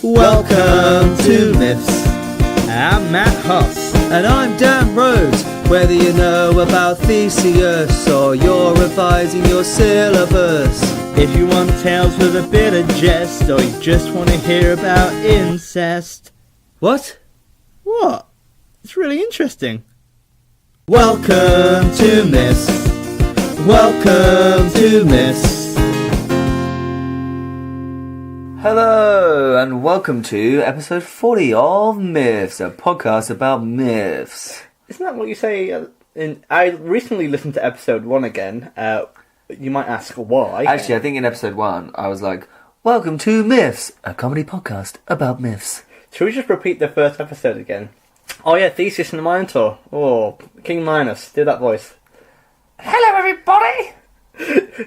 Welcome to Miffs. I'm Matt Huss. And I'm Dan Rhodes. Whether you know about Theseus or you're revising your syllabus, if you want tales with a bit of jest, or you just want to hear about incest. What? What? It's really interesting. Welcome to Miffs. Welcome to Miffs. Hello, and welcome to episode 40 of Miffs, a podcast about myths. Isn't that what you say? I recently listened to episode 1 again. You might ask why. Actually, I think in episode 1, I was like, welcome to Miffs, a comedy podcast about myths. Should we just repeat the first episode again? Oh yeah, Theseus and the Minotaur. Oh, King Minos. Do that voice. Hello, everybody!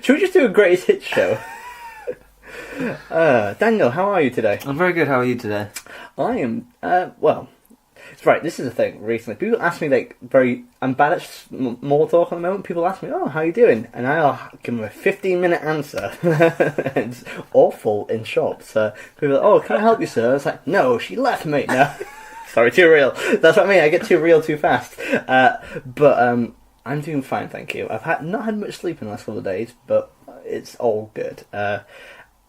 Should we just do a greatest hits show? Daniel, how are you today? I'm very good, how are you today? I am, well, it's right, this is the thing, recently. People ask me, I'm bad at small talk at the moment. People ask me, oh, how are you doing? And I'll give them a 15-minute answer. It's awful in shops. People are like, oh, can I help you, sir? It's like, no, she left me. No. Sorry, too real. That's what I mean, I get too real too fast. But I'm doing fine, thank you. I've not had much sleep in the last couple of days, but it's all good.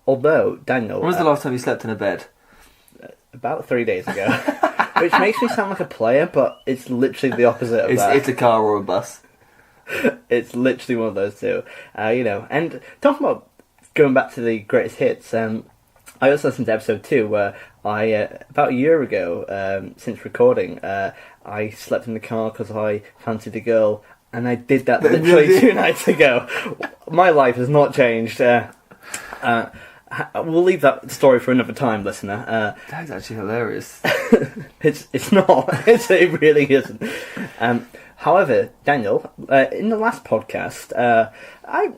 Although, Daniel... When was the last time you slept in a bed? About 3 days ago. Which makes me sound like a player, but it's literally the opposite of that. It's a car or a bus. It's literally one of those two. And talking about going back to the greatest hits, I also listened to episode 2 where I, about a year ago, since recording, I slept in the car because I fancied a girl, and I did that literally 2 nights ago. My life has not changed. We'll leave that story for another time, listener. That's actually hilarious. It's not. It really isn't. However, Daniel, in the last podcast, I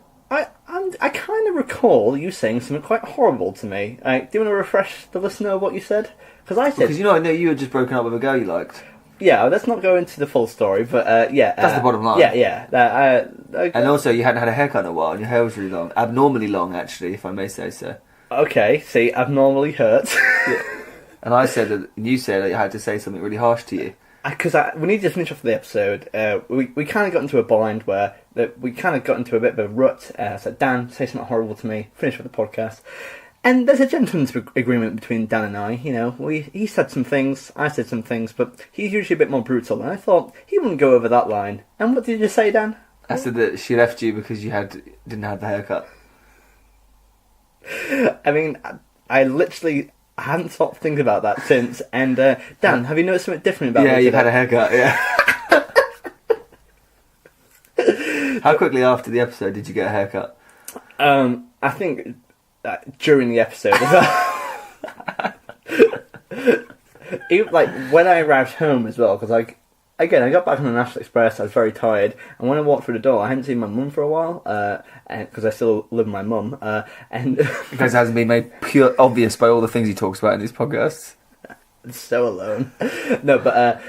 kind of recall you saying something quite horrible to me. Do you want to refresh the listener of what you said? Because I said... Because I know you had just broken up with a girl you liked. Yeah, let's not go into the full story, but yeah. That's the bottom line. Yeah. And also, you hadn't had a haircut in a while, and your hair was really long. Abnormally long, actually, if I may say so. Okay, see, abnormally hurt. Yeah. And you said that you had to say something really harsh to you. Because we need to finish off the episode. We kind of got into a bind where we kind of got into a bit of a rut. So Dan, say something horrible to me, finish with the podcast. And there's a gentleman's agreement between Dan and I. He said some things, I said some things, but he's usually a bit more brutal. And I thought he wouldn't go over that line. And what did you say, Dan? I said that she left you because you didn't have the haircut. I mean, I hadn't stopped thinking about that since. And Dan, have you noticed something different about me? Yeah, you've had a haircut, yeah. How quickly after the episode did you get a haircut? I think during the episode. Even, when I arrived home as well, because I got back on the National Express, I was very tired, and when I walked through the door, I hadn't seen my mum for a while, because I still live with my mum, and... Because it hasn't been made pure obvious by all the things he talks about in his podcasts. So alone. No, but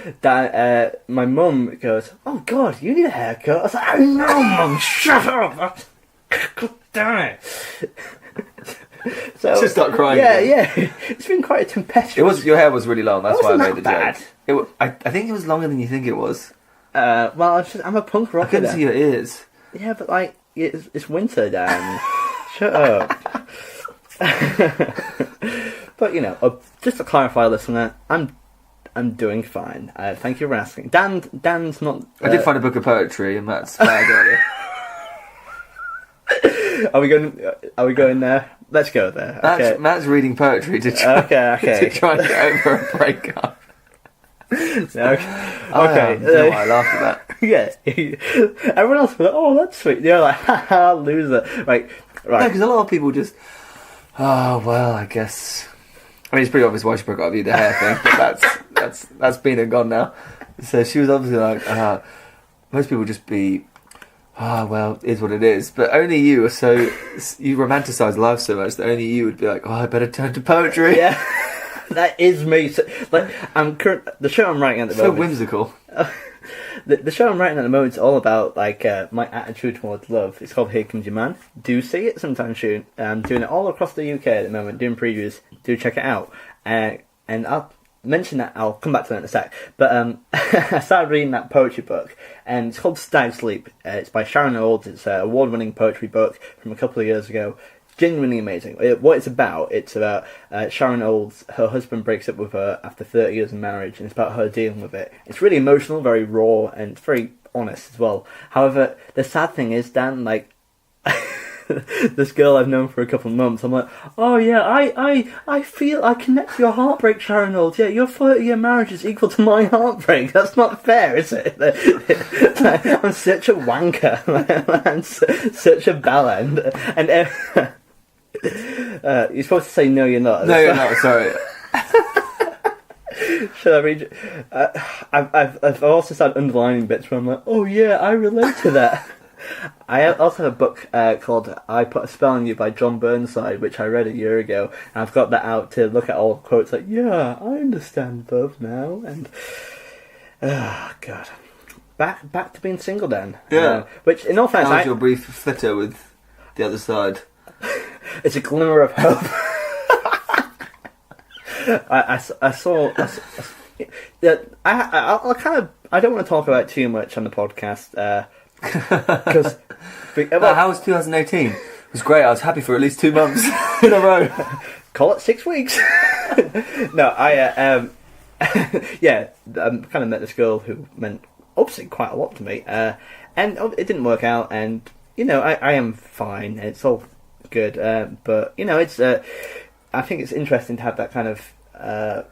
my mum goes, oh God, you need a haircut. I was like, oh no, Mum, shut up! God damn it! So, just start crying. Yeah. It's been quite a tempestuous... Your hair was really long, that's why I made the bad. joke. I think it was longer than you think it was. Well, I'm a punk rocker. I couldn't see your ears. Yeah, but it's winter, Dan. Shut up. But just to clarify, listener, I'm doing fine. Thank you for asking. Dan's not. I did find a book of poetry, and that's bad earlier. Are we going there? Let's go there. Okay. Matt's reading poetry to try, to try and get over a breakup. Okay. I laughed at that. Yeah. Everyone else was like, oh, that's sweet. You're like, haha, loser. Right. No, because a lot of people just, oh, well, I guess. I mean, it's pretty obvious why she broke up with you, the hair thing, but that's been and gone now. So she was obviously like, most people just be, well, it is what it is. But only you are so, you romanticise life so much that only you would be like, I better turn to poetry. Yeah. That is me. So, the show I'm writing at the moment. So whimsical. The show I'm writing at the moment is all about like my attitude towards love. It's called Here Comes Your Man. Do see it sometime soon. I'm doing it all across the UK at the moment, doing previews. Do check it out. And I'll mention that, I'll come back to that in a sec. But I started reading that poetry book, and it's called Stag Sleep. It's by Sharon Olds. It's an award-winning poetry book from a couple of years ago. Genuinely amazing. What it's about Sharon Olds, her husband breaks up with her after 30 years of marriage, and it's about her dealing with it. It's really emotional, very raw, and it's very honest as well. However, the sad thing is, Dan, like, this girl I've known for a couple of months, I'm like, oh yeah, I feel, I connect to your heartbreak, Sharon Olds. Yeah, your 30-year marriage is equal to my heartbreak. That's not fair, is it? I'm such a wanker. I'm such a bellend. And you're supposed to say no, you're not. No, you're not. Sorry. Should I read? I've also started underlining bits where I'm like, oh yeah, I relate to that. I also have a book called I Put a Spell on You by John Burnside, which I read a year ago, and I've got that out to look at all the quotes like, yeah, I understand love now, and God, back to being single then. Yeah. Which, in all fairness, how was your brief flitter with the other side? It's a glimmer of hope. I saw. I don't want to talk about it too much on the podcast because. How was 2018? It was great. I was happy for at least 2 months in a row. Call it 6 weeks. No, I kind of met this girl who meant obviously quite a lot to me, and it didn't work out. And I am fine. It's all good, but it's. I think it's interesting to have that kind of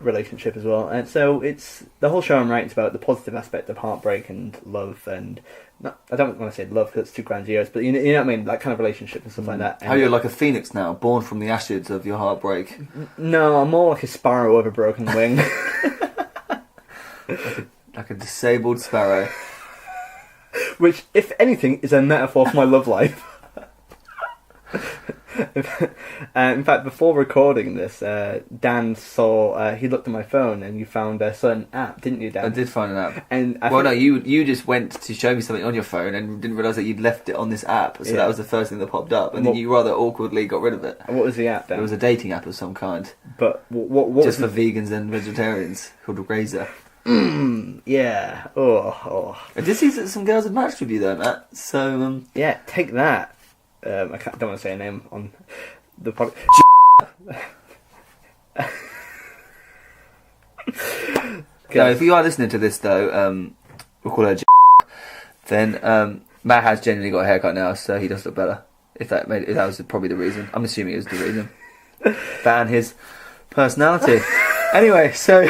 relationship as well, and so it's the whole show I'm writing is about the positive aspect of heartbreak and love, and I don't want to say love because it's too grandiose, but you know what I mean, that kind of relationship and stuff like that. And how you're like a phoenix now, born from the ashes of your heartbreak. No, I'm more like a sparrow with a broken wing. like a disabled sparrow. Which, if anything, is a metaphor for my love life. In fact, before recording this, Dan saw he looked at my phone, and you found a certain app, didn't you, Dan? I did find an app. And you just went to show me something on your phone and didn't realise that you'd left it on this app. So that was the first thing that popped up, and then you rather awkwardly got rid of it. What was the app, Dan? It was a dating app of some kind. But what just for vegans and vegetarians, called Razor. Yeah. Oh. I did see that some girls had matched with you though, Matt. So yeah, take that. I don't want to say a name on the podcast. No, if you are listening to this though, we'll call her then Matt has genuinely got a haircut now, so he does look better. If that was probably the reason. I'm assuming it was the reason. That and his personality. Anyway, so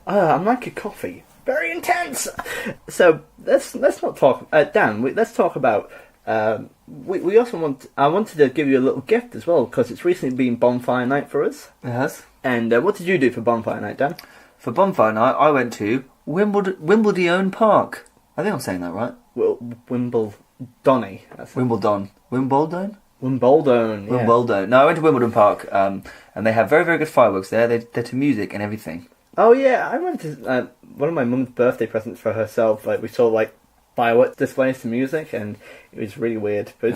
I'm like a coffee. Very intense. So let's not talk, Dan. Let's talk about. We also I wanted to give you a little gift as well because it's recently been bonfire night for us. It has. And what did you do for bonfire night, Dan? For bonfire night, I went to Wimbledon Park. I think I'm saying that right. Wimbledon. Wimbledon. Wimbledon. Wimbledon. Yeah. Wimbledon. No, I went to Wimbledon Park, and they have very, very good fireworks there. They're to music and everything. Oh yeah, I went to one of my mum's birthday presents for herself. Like we saw fireworks displays to music, and it was really weird. But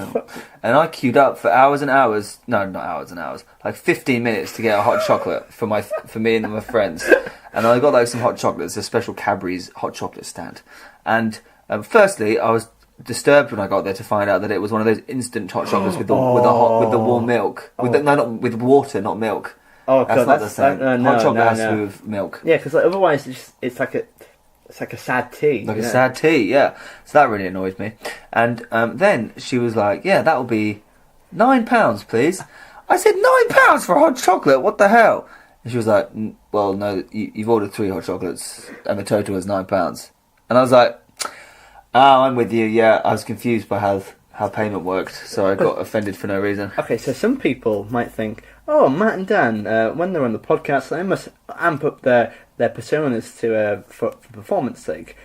and I queued up for hours and hours. No, not hours and hours. Like 15 minutes to get a hot chocolate for me and my friends. And I got some hot chocolates, a special Cadbury's hot chocolate stand. And firstly, I was disturbed when I got there to find out that it was one of those instant hot chocolates with the warm milk. Not with water, not milk. Oh, that's not the same. Hot chocolate has to be with milk. Yeah, because otherwise it's like a sad tea. Like a sad tea, yeah. So that really annoyed me. And then she was like, "Yeah, that will be £9, please." I said, £9 for a hot chocolate? What the hell? And she was like, "Well, no, you've ordered 3 hot chocolates, and the total is £9." And I was like, "Oh, I'm with you. Yeah, I was confused by how how payment worked, so I got offended for no reason. Okay, so some people might think, oh, Matt and Dan, when they're on the podcast, they must amp up their personas to for performance sake.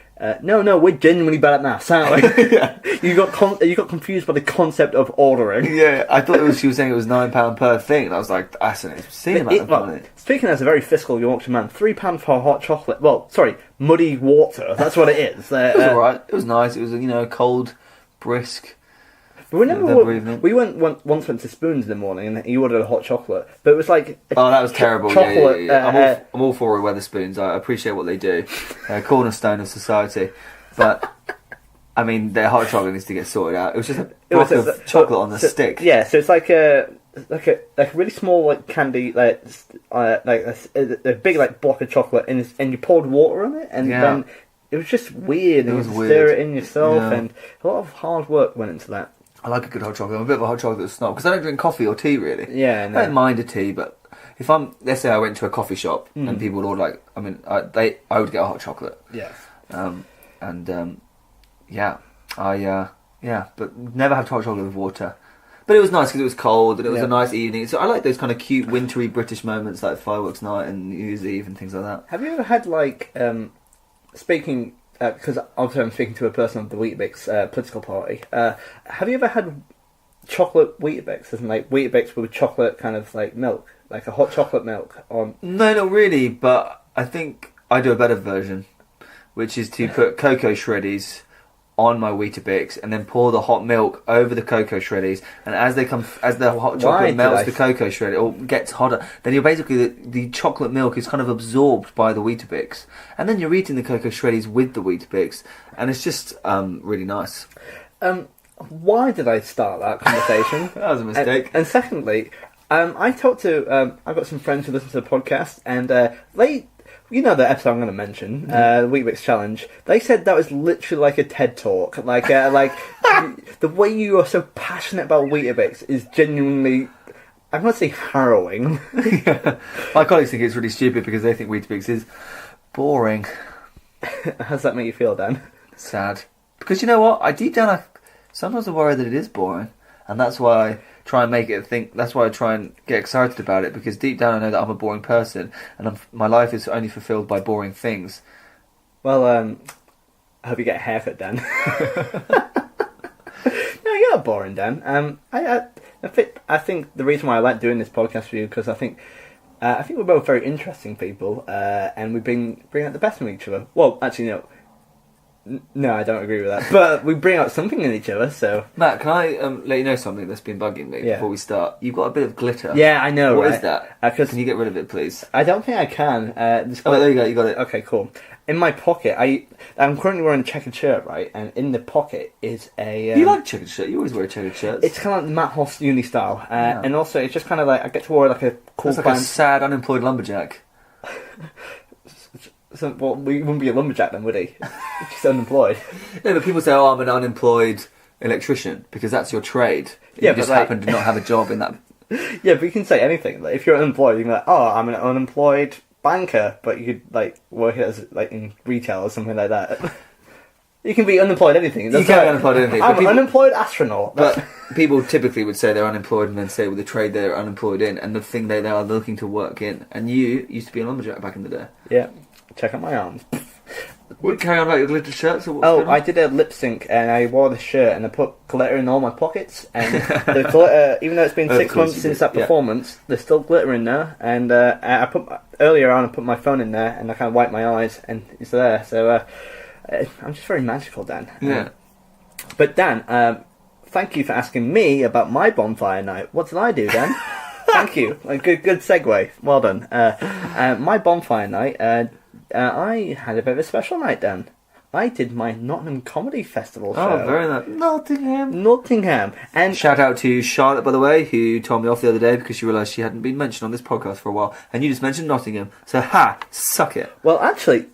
No, we're genuinely bad at maths, aren't we? Yeah. You got confused by the concept of ordering. Yeah, I thought she was saying it was £9 per thing, and I was like, that's an insane amount of money. Speaking as a very fiscal Yorkshire man, £3 for hot chocolate. Well, sorry, muddy water. That's what it is. It was alright. It was nice. It was cold, brisk. We once went to Spoons in the morning, and he ordered a hot chocolate, but it was like that was terrible. Chocolate. Yeah. I'm all for Wetherspoons. I appreciate what they do. They're a cornerstone of society, but I mean, their hot chocolate needs to get sorted out. It was just a block of chocolate on the stick. Yeah, so it's like a really small candy, a big block of chocolate, and you poured water on it, and then it was just weird. And you stir it in yourself, and a lot of hard work went into that. I like a good hot chocolate. I'm a bit of a hot chocolate snob because I don't drink coffee or tea really. Yeah, no. I don't mind a tea, but if let's say I went to a coffee shop and people would order I would get a hot chocolate. Yeah. But never have hot chocolate with water. But it was nice because it was cold and it was a nice evening. So I like those kind of cute wintry British moments like fireworks night and New Year's Eve and things like that. Have you ever had speaking? Because obviously I'm speaking to a person of the Weetabix political party. Have you ever had chocolate Weetabix? As in Weetabix with chocolate kind of milk, like a hot chocolate milk on? No, not really. But I think I do a better version, which is to put cocoa shreddies on my Weetabix and then pour the hot milk over the cocoa shreddies, and as the hot chocolate melts the cocoa shredder or gets hotter, then you're basically the chocolate milk is kind of absorbed by the Weetabix, and then you're eating the cocoa shreddies with the Weetabix, and it's just really nice. Why did I start that conversation? That was a mistake. And secondly, I talked to I've got some friends who listen to the podcast, and they. You know the episode I'm going to mention, the Weetabix Challenge. They said that was literally like a TED Talk. The way you are so passionate about Weetabix is genuinely, I'm going to say harrowing. Yeah. My colleagues think it's really stupid because they think Weetabix is boring. How does that make you feel, Dan? Sad. Because you know what? Deep down, sometimes I worry that it is boring. And that's why I try and make it think. That's why I try and get excited about it, because deep down I know that I'm a boring person, and my life is only fulfilled by boring things. Well, I hope you get a haircut, Dan. No, you're not boring, Dan. I think the reason why I like doing this podcast with you because I think we're both very interesting people, and we bring out the best in each other. Well, actually, no. No, I don't agree with that. But we bring out something in each other, so... Matt, can I let you know something that's been bugging me before we start? You've got a bit of glitter. Yeah, I know, What is that? Can you get rid of it, please? I don't think I can. There you go, you got it. Okay, cool. In my pocket, I'm currently wearing a checkered shirt, right? And in the pocket is a... you like checkered shirt? You always wear checkered shirts. It's kind of like the Matt Hoss uni style. And also, it's just kind of I get to wear a cool band. It's like a sad, unemployed lumberjack. So, well, we wouldn't be a lumberjack then, would he? He's unemployed. No, but people say, "Oh, I'm an unemployed electrician," because that's your trade. You just happen to not have a job in that. Yeah, but you can say anything. If you're unemployed, you can be like, "Oh, I'm an unemployed banker," but you could work as in retail or something like that. You can be unemployed anything. You can be unemployed anything. I'm an unemployed astronaut. But people typically would say they're unemployed and then say with the trade they're unemployed in and the thing they are looking to work in. And you used to be a lumberjack back in the day. Yeah. Check out my arms. Carry on about your glitter shirts? I did a lip sync and I wore the shirt and I put glitter in all my pockets. And the glitter, even though it's been 6 months since that performance, there's still glitter in there. And I put my phone in there and I kind of wiped my eyes and it's there. So I'm just very magical, Dan. Yeah. But Dan, thank you for asking me about my bonfire night. What did I do, Dan? Thank you. A good segue. Well done. My bonfire night. I had a bit of a special night, Dan. I did my Nottingham Comedy Festival show. Oh, very nice. Nottingham. And shout out to Charlotte, by the way, who told me off the other day because she realised she hadn't been mentioned on this podcast for a while, and you just mentioned Nottingham. So, suck it. Well, actually,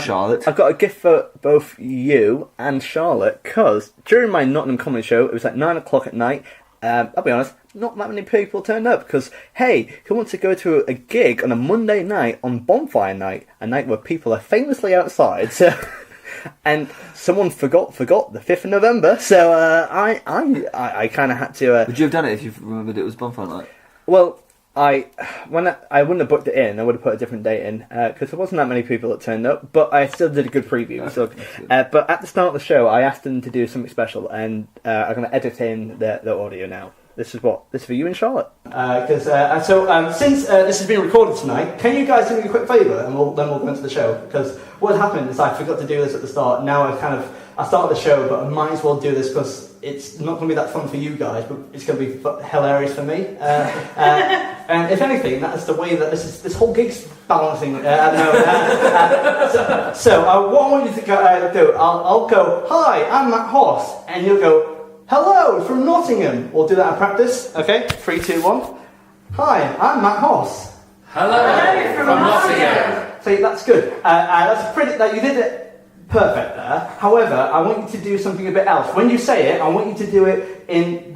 Charlotte. I've got a gift for both you and Charlotte, because during my Nottingham Comedy show, it was at 9 o'clock at night. I'll be honest, not that many people turned up because, hey, who wants to go to a gig on a Monday night on Bonfire Night, a night where people are famously outside? So And someone forgot the 5th of November, so I kind of had to. Would you have done it if you remembered it was bonfire night? Well, I wouldn't have booked it in. I would have put a different date in because there wasn't that many people that turned up. But I still did a good preview. Okay, So, but at the start of the show, I asked them to do something special, and I'm going to edit in the audio now. This is for you and Charlotte. Since this has been recorded tonight, can you guys do me a quick favour, and then we'll go into the show? Because what happened is I forgot to do this at the start. Now I started the show, but I might as well do this because it's not going to be that fun for you guys, but it's going to be hilarious for me. And if anything, that's the way that this whole gig's balancing at the moment. So what I want you to do, I'll go, "Hi, I'm Matt Hoss," and you'll go, "Hello, from Nottingham." We'll do that in practice. Okay, 3, 2, 1. "Hi, I'm Matt Hoss." Hello, from Nottingham. See, that's good. That's pretty. You did it perfect there. However, I want you to do something a bit else. When you say it, I want you to do it in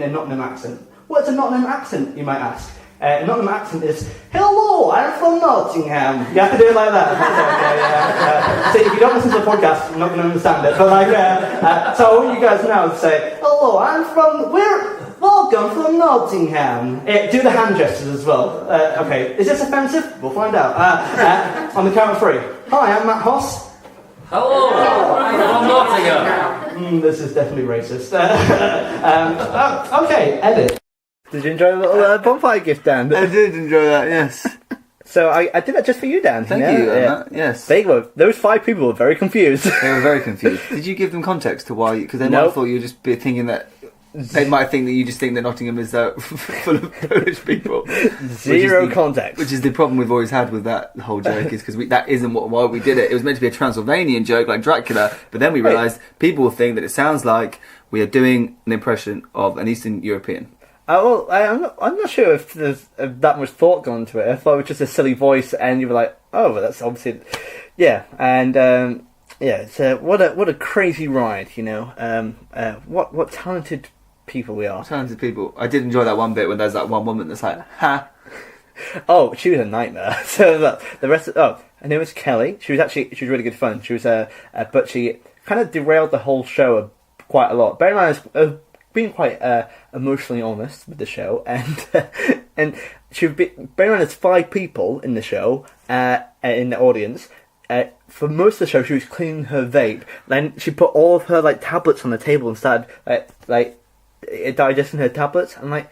a Nottingham accent. What's a Nottingham accent, you might ask? A Nottingham accent is, "Hello, I'm from Nottingham." You have to do it like that. So if you don't listen to the podcast, you're not going to understand it. But so I want you guys now to say, "Hello, welcome from Nottingham." Do the hand gestures as well. Okay, is this offensive? We'll find out. On the count of 3. "Hi, I'm Matt Hoss." Hello, from Nottingham. This is definitely racist. Okay, edit. Did you enjoy the little bonfire gift, Dan? I did enjoy that, yes. So I did that just for you, Dan. Thank you, Anna. Yes. Those 5 people were very confused. They were very confused. Did you give them context to why? Because they might have thought you would just be thinking that. They might think that you just think that Nottingham is full of Polish people. Zero context. Which is the problem we've always had with that whole joke, is because that isn't why we did it. It was meant to be a Transylvanian joke like Dracula, but then we realised people will think that it sounds like we are doing an impression of an Eastern European. I'm not sure if there's that much thought gone into it. I thought it was just a silly voice, and you were like, "Oh, well, that's obviously, yeah." And it's what a crazy ride, you know. What talented people we are. Talented people. I did enjoy that one bit when there's that one woman that's like, "Ha." Oh, she was a nightmare. So the rest of her name was Kelly. She was really good fun. She was but she kind of derailed the whole show quite a lot. Bear in mind, being quite emotionally honest with the show, and she would be. Bear in mind, there's 5 people in the show, in the audience. For most of the show, she was cleaning her vape. Then she put all of her tablets on the table and started digesting her tablets. And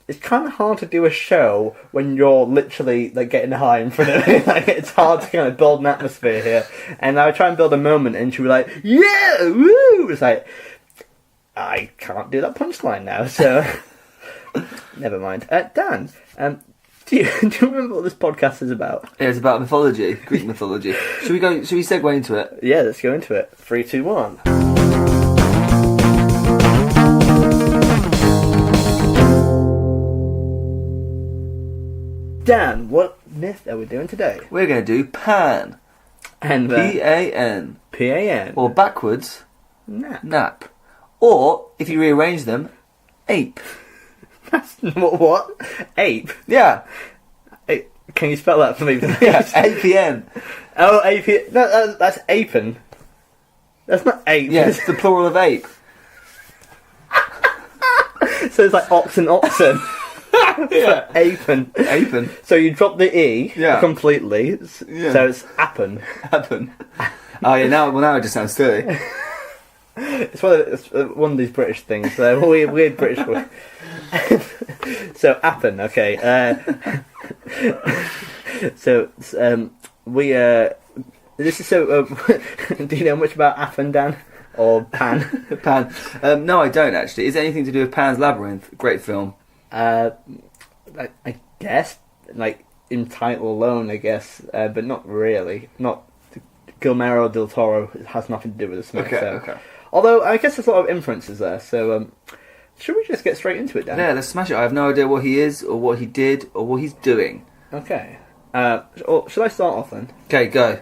it's kind of hard to do a show when you're literally getting high in front of me. It's hard to kind of build an atmosphere here. And I would try and build a moment, and she was like, "Yeah, woo!" It's like, I can't do that punchline now, so never mind. Dan, do you remember what this podcast is about? Yeah, it's about mythology, Greek mythology. Should we segue into it? Yeah, let's go into it. 3, 2, 1. Dan, what myth are we doing today? We're going to do Pan. And P-A-N. P-A-N. Or backwards, nap. Or, if you rearrange them, ape. What? Ape? Yeah. Can you spell that for me, please? Yeah, A-P-N. Oh, A-P-N. No, that's apen. That's not ape. Yeah, it's the plural of ape. So it's like oxen. Yeah. Apen. Apen. So you drop the E completely. Yeah. So it's appen. Appen. Oh yeah, now it just sounds silly. It's one of these British things. Weird British words. So appen, okay. This is so. Do you know much about Appen, Dan, or Pan? Pan. No, I don't actually. Is it anything to do with Pan's Labyrinth? Great film. I guess, in title alone, I guess, but not really. Not Guillermo del Toro has nothing to do with the smoke. Okay. Although I guess there's a lot of inferences there. So should we just get straight into it, Dan? Yeah, let's smash it. I have no idea what he is, or what he did, or what he's doing. Okay. Shall I start off then? Okay, go.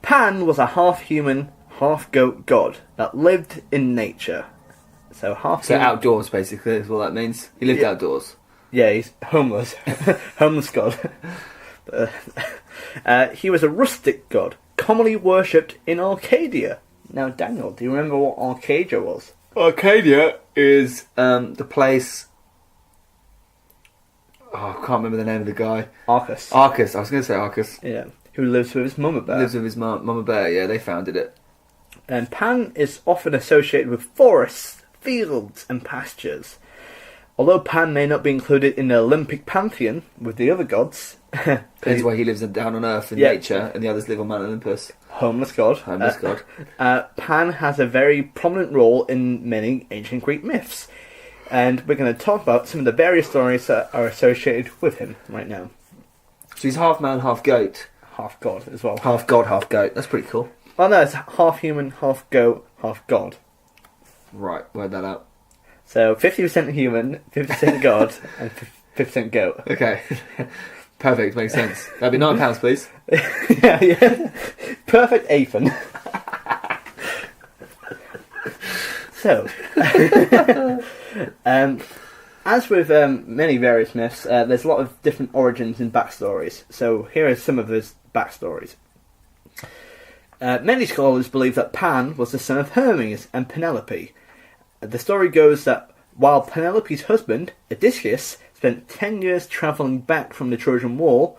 Pan was a half-human, half-goat god that lived in nature. So outdoors, basically, is what that means. He lived outdoors. Yeah, he's homeless. Homeless god. He was a rustic god, commonly worshipped in Arcadia. Now, Daniel, do you remember what Arcadia was? Arcadia is the place. Oh, I can't remember the name of the guy. Arcus. Arcus. I was going to say Arcus. Yeah. Who lives with his mama bear. Lives with his mama bear. Yeah, they founded it. And Pan is often associated with forests, fields, and pastures. Although Pan may not be included in the Olympic pantheon with the other gods, That's why he lives down on Earth in nature, and the others live on Mount Olympus. homeless god. Homeless god. Pan has a very prominent role in many ancient Greek myths, and we're going to talk about some of the various stories that are associated with him right now. So he's half man, half goat. Half god as well. Half god, half goat. That's pretty cool. Oh no, it's half human, half goat, half god. Right, word that out. So 50% human, 50% god, and 50% goat. Okay. Perfect, makes sense. That'd be £9, please. yeah. Perfect aphan. So, as with many various myths, there's a lot of different origins and backstories. So here are some of his backstories. Many scholars believe that Pan was the son of Hermes and Penelope. The story goes that while Penelope's husband, Odysseus, spent 10 years travelling back from the Trojan War,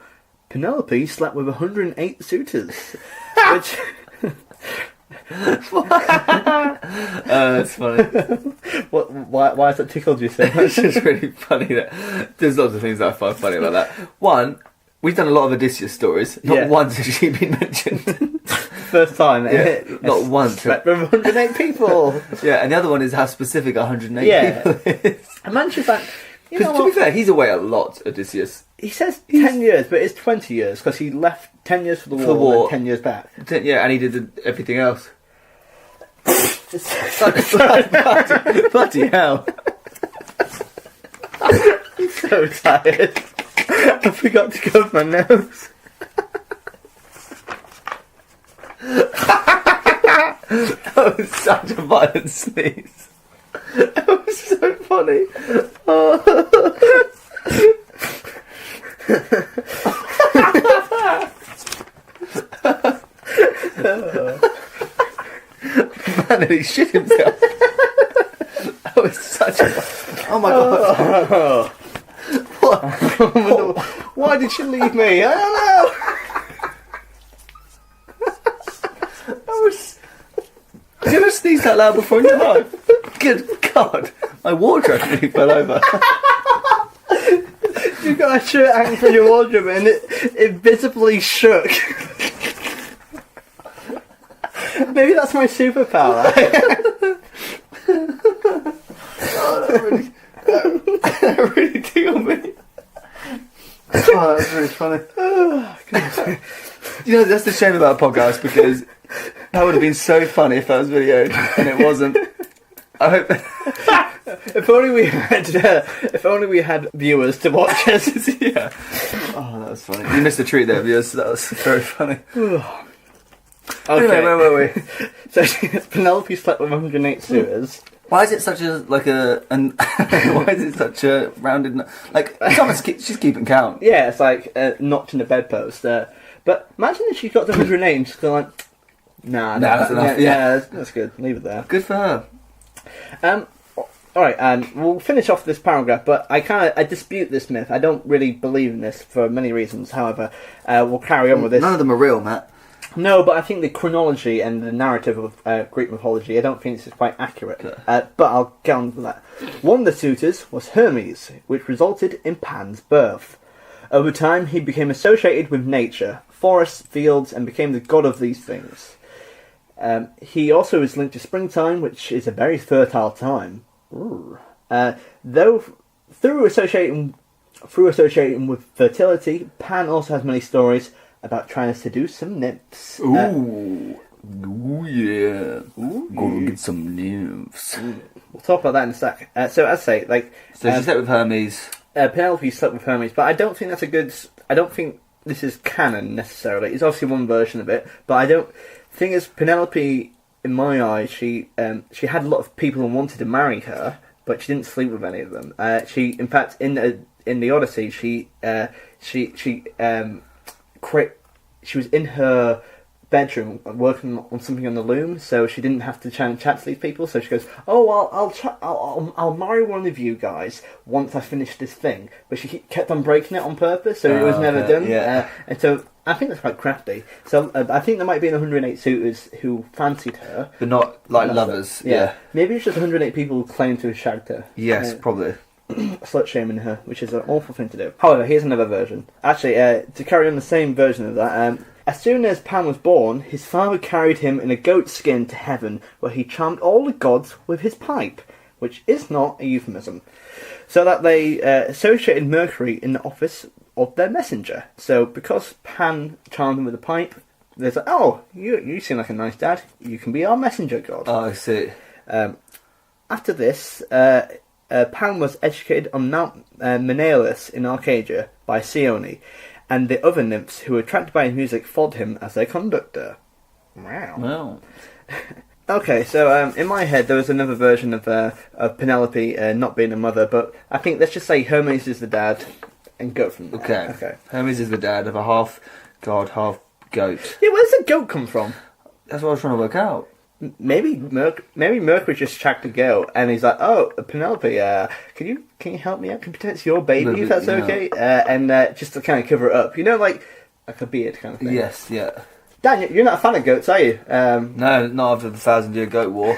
Penelope slept with 108 suitors. Which... That's funny. Why has that tickled you so much? It's just really funny that there's lots of things that I find funny about that. One, we've done a lot of Odysseus stories. Not once has she been mentioned. First time. Yeah, not once. Slept with 108 people. Yeah, and the other one is how specific 108 people is. Imagine that. Because to be fair, he's away a lot, Odysseus. He says 10 years, but it's 20 years because he left 10 years for the war and 10 years back. Yeah, and he did everything else. Bloody hell. I'm so tired. I forgot to cover my nose. That was such a violent sneeze. That was so funny. Oh. Man, and he shit himself. That was such a... Oh my god. What? Why did she leave me? I don't know. That was... Have you ever sneezed that loud before in your life? Good God. My wardrobe nearly fell over. You got a shirt hanging from your wardrobe and it visibly shook. Maybe that's my superpower. That really tickled me. Oh, that's really funny. You know, that's the shame about a podcast, because that would have been so funny if that was videoed, and it wasn't. I hope. If only we had viewers to watch us. Yeah. Oh, that was funny. You missed a treat there, viewers. That was very funny. Okay. Anyway, wait. So Penelope slept with 108 suitors. Why is it such a why is it such a rounded? Like she's keeping count. Yeah, it's like a notch in the bedpost. But imagine if she got to 108 and she's going like, nah, that's enough. Yeah, that's good. Leave it there. Good for her. Alright, we'll finish off this paragraph, but I dispute this myth. I don't really believe in this for many reasons. However, we'll carry on with this. None of them are real, Matt. No, but I think the chronology and the narrative of Greek mythology, I don't think this is quite accurate. Okay. But I'll get on to that. One of the suitors was Hermes, which resulted in Pan's birth. Over time, he became associated with nature, forests, fields, and became the god of these things. He also is linked to springtime, which is a very fertile time. Though through associating with fertility, Pan also has many stories about trying to seduce some nymphs. Ooh yeah. Go get some nymphs. We'll talk about that in a sec. So as I say, So she slept with Hermes. Penelope slept with Hermes, but I don't think that's a good. I don't think this is canon necessarily. It's obviously one version of it, but I don't. Thing is, Penelope, in my eyes, she had a lot of people who wanted to marry her, but she didn't sleep with any of them. She, in fact, in the Odyssey, she was in her bedroom working on something on the loom, so she didn't have to chat to these people. So she goes, "Oh, well, I'll marry one of you guys once I finish this thing." But she kept on breaking it on purpose, so it was never okay, done. yeah. And so I think that's quite crafty. So I think there might be 108 suitors who fancied her, But not like That's lovers. it. Yeah. Maybe it's just 108 people who claim to have shagged her. Yes, probably. Slut shaming her, which is an awful thing to do. However, here's another version. Actually, to carry on the same version of that, as soon as Pan was born, his father carried him in a goat skin to heaven, where he charmed all the gods with his pipe, which is not a euphemism, so that they associated Mercury in the office of their messenger. So, because Pan charmed him with a pipe, they're like, "Oh, you seem like a nice dad. You can be our messenger god." Oh, I see. After this, Pan was educated on Mount Menelaus in Arcadia by Sione, and the other nymphs who were attracted by his music followed him as their conductor. Wow. Well, Okay, so in my head there was another version of Penelope not being a mother, but I think let's just say Hermes is the dad and go from there. okay. Okay. Hermes is the dad of a half god, half goat. Yeah, where's the goat come from? That's what I was trying to work out. Maybe Mercury just tracked a girl, and he's like, "Oh, Penelope, can you help me out? Can you pretend it's your baby if that's Yeah. okay?" And just to kind of cover it up, like a beard kind of thing. Yes, yeah. Dan, you're not a fan of goats, are you? No, not after the 1,000-year goat war.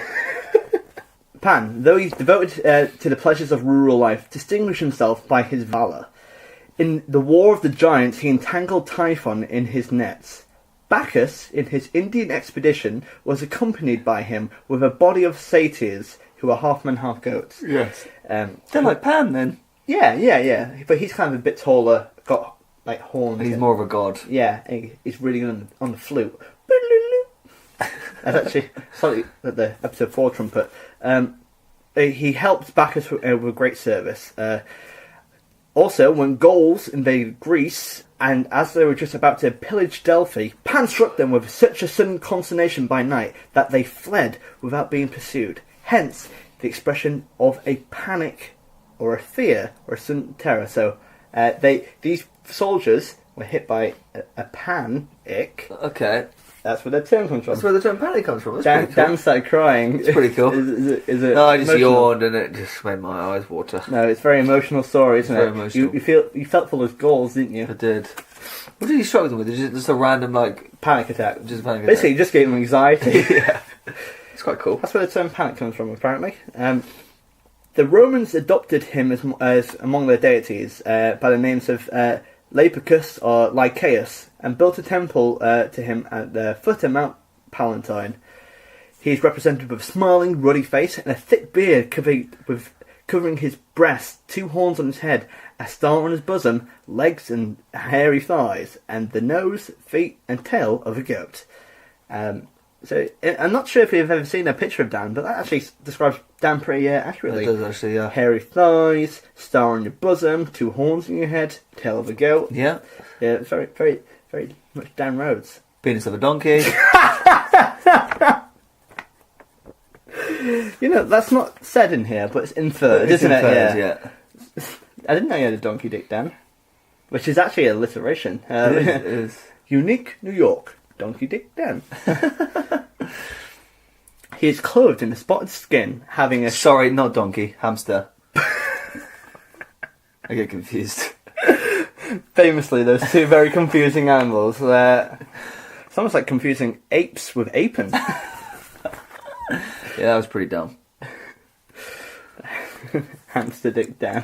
Pan, though he's devoted to the pleasures of rural life, distinguished himself by his valour. In the War of the Giants, he entangled Typhon in his nets. Bacchus, in his Indian expedition, was accompanied by him with a body of satyrs who are half men, half goats. Yes. They're Yeah, like Pan then. yeah. But he's kind of a bit taller, got like horns. He's more of a god. Yeah, and he's really good on the flute. That's actually slightly at the episode 4 trumpet. He helped Bacchus with great service. Also, when Gauls invaded Greece, and as they were just about to pillage Delphi, Pan struck them with such a sudden consternation by night that they fled without being pursued. Hence, the expression of a panic, or a fear, or a sudden terror. So, these soldiers were hit by a panic. Okay. That's where the term comes from. That's where the term panic comes from. That's Dan, pretty cool. Dan started crying. It's pretty cool. Is it No, I just emotional? yawned and it just made my eyes water. No, it's a very emotional story, isn't It's very it? emotional. You felt for those goals, didn't you? I did. What did you struggle with? Just a random, like... Panic attack. Just a panic attack? Basically, you just gave them anxiety. Yeah. It's quite cool. That's where the term panic comes from, apparently. The Romans adopted him as among their deities by the names of Lapicus or Lycaeus, and built a temple to him at the foot of Mount Palatine. He is represented with a smiling, ruddy face and a thick beard covering his breast, 2 horns on his head, a star on his bosom, legs and hairy thighs, and the nose, feet, and tail of a goat. So I'm not sure if you've ever seen a picture of Dan, but that actually describes Dan pretty accurately. It does actually, yeah. Hairy thighs, star on your bosom, 2 horns on your head, tail of a goat. Yeah. Yeah, it's very, very, very much Dan Rhodes. Penis of a donkey. That's not said in here, but it's inferred, It's isn't inferred, it? yeah. I didn't know you had a donkey dick, Dan. Which is actually alliteration. It is. Unique New York, Donkey Dick Dan. He is clothed in a spotted skin, having a... Sorry, not donkey. Hamster. I get confused. Famously, those 2 very confusing animals. It's almost like confusing apes with apens. Yeah, that was pretty dumb. Hamster Dick Dan.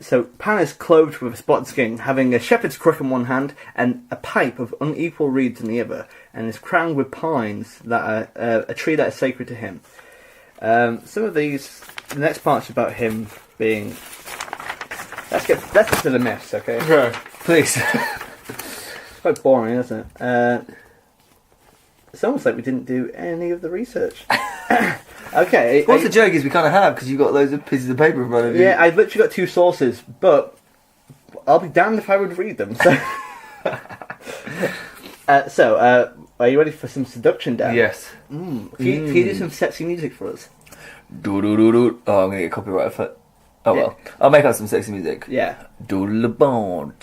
So Pan is clothed with a spotted skin, having a shepherd's crook in one hand and a pipe of unequal reeds in the other, and is crowned with pines that are a tree that is sacred to him. Some of these, the next part's about him being. Let's get to the myths, okay? Yeah. Please. It's quite boring, isn't it? It's almost like we didn't do any of the research. Okay. What's the joke is we kind of have, because you've got loads of pieces of paper in front of you. Yeah, I've literally got 2 sources, but I'll be damned if I would read them. So, are you ready for some seduction, Dan? Yes. Can you do some sexy music for us? Do-do-do-do. Oh, I'm going to get copyright for it. Oh, Yeah. well. I'll make up some sexy music. Yeah. Doodle-a-bon.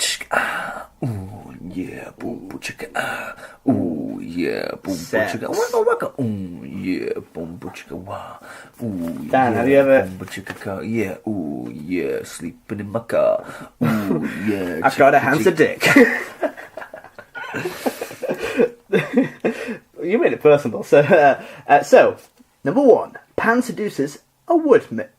Ooh, yeah, boom, boom, chicka, ah. Ooh, yeah, boom, boom, Sad. chicka, waka, waka. Ooh, yeah, boom, boom, chicka, wah. Ooh, Dan, yeah, have you ever- boom, boom, chicka, car. Yeah, ooh, yeah, sleeping in my car. Ooh, yeah. I've got a chicka, hamster chicka. dick. You made it personal. So, number 1. Pan seduces a wood myth.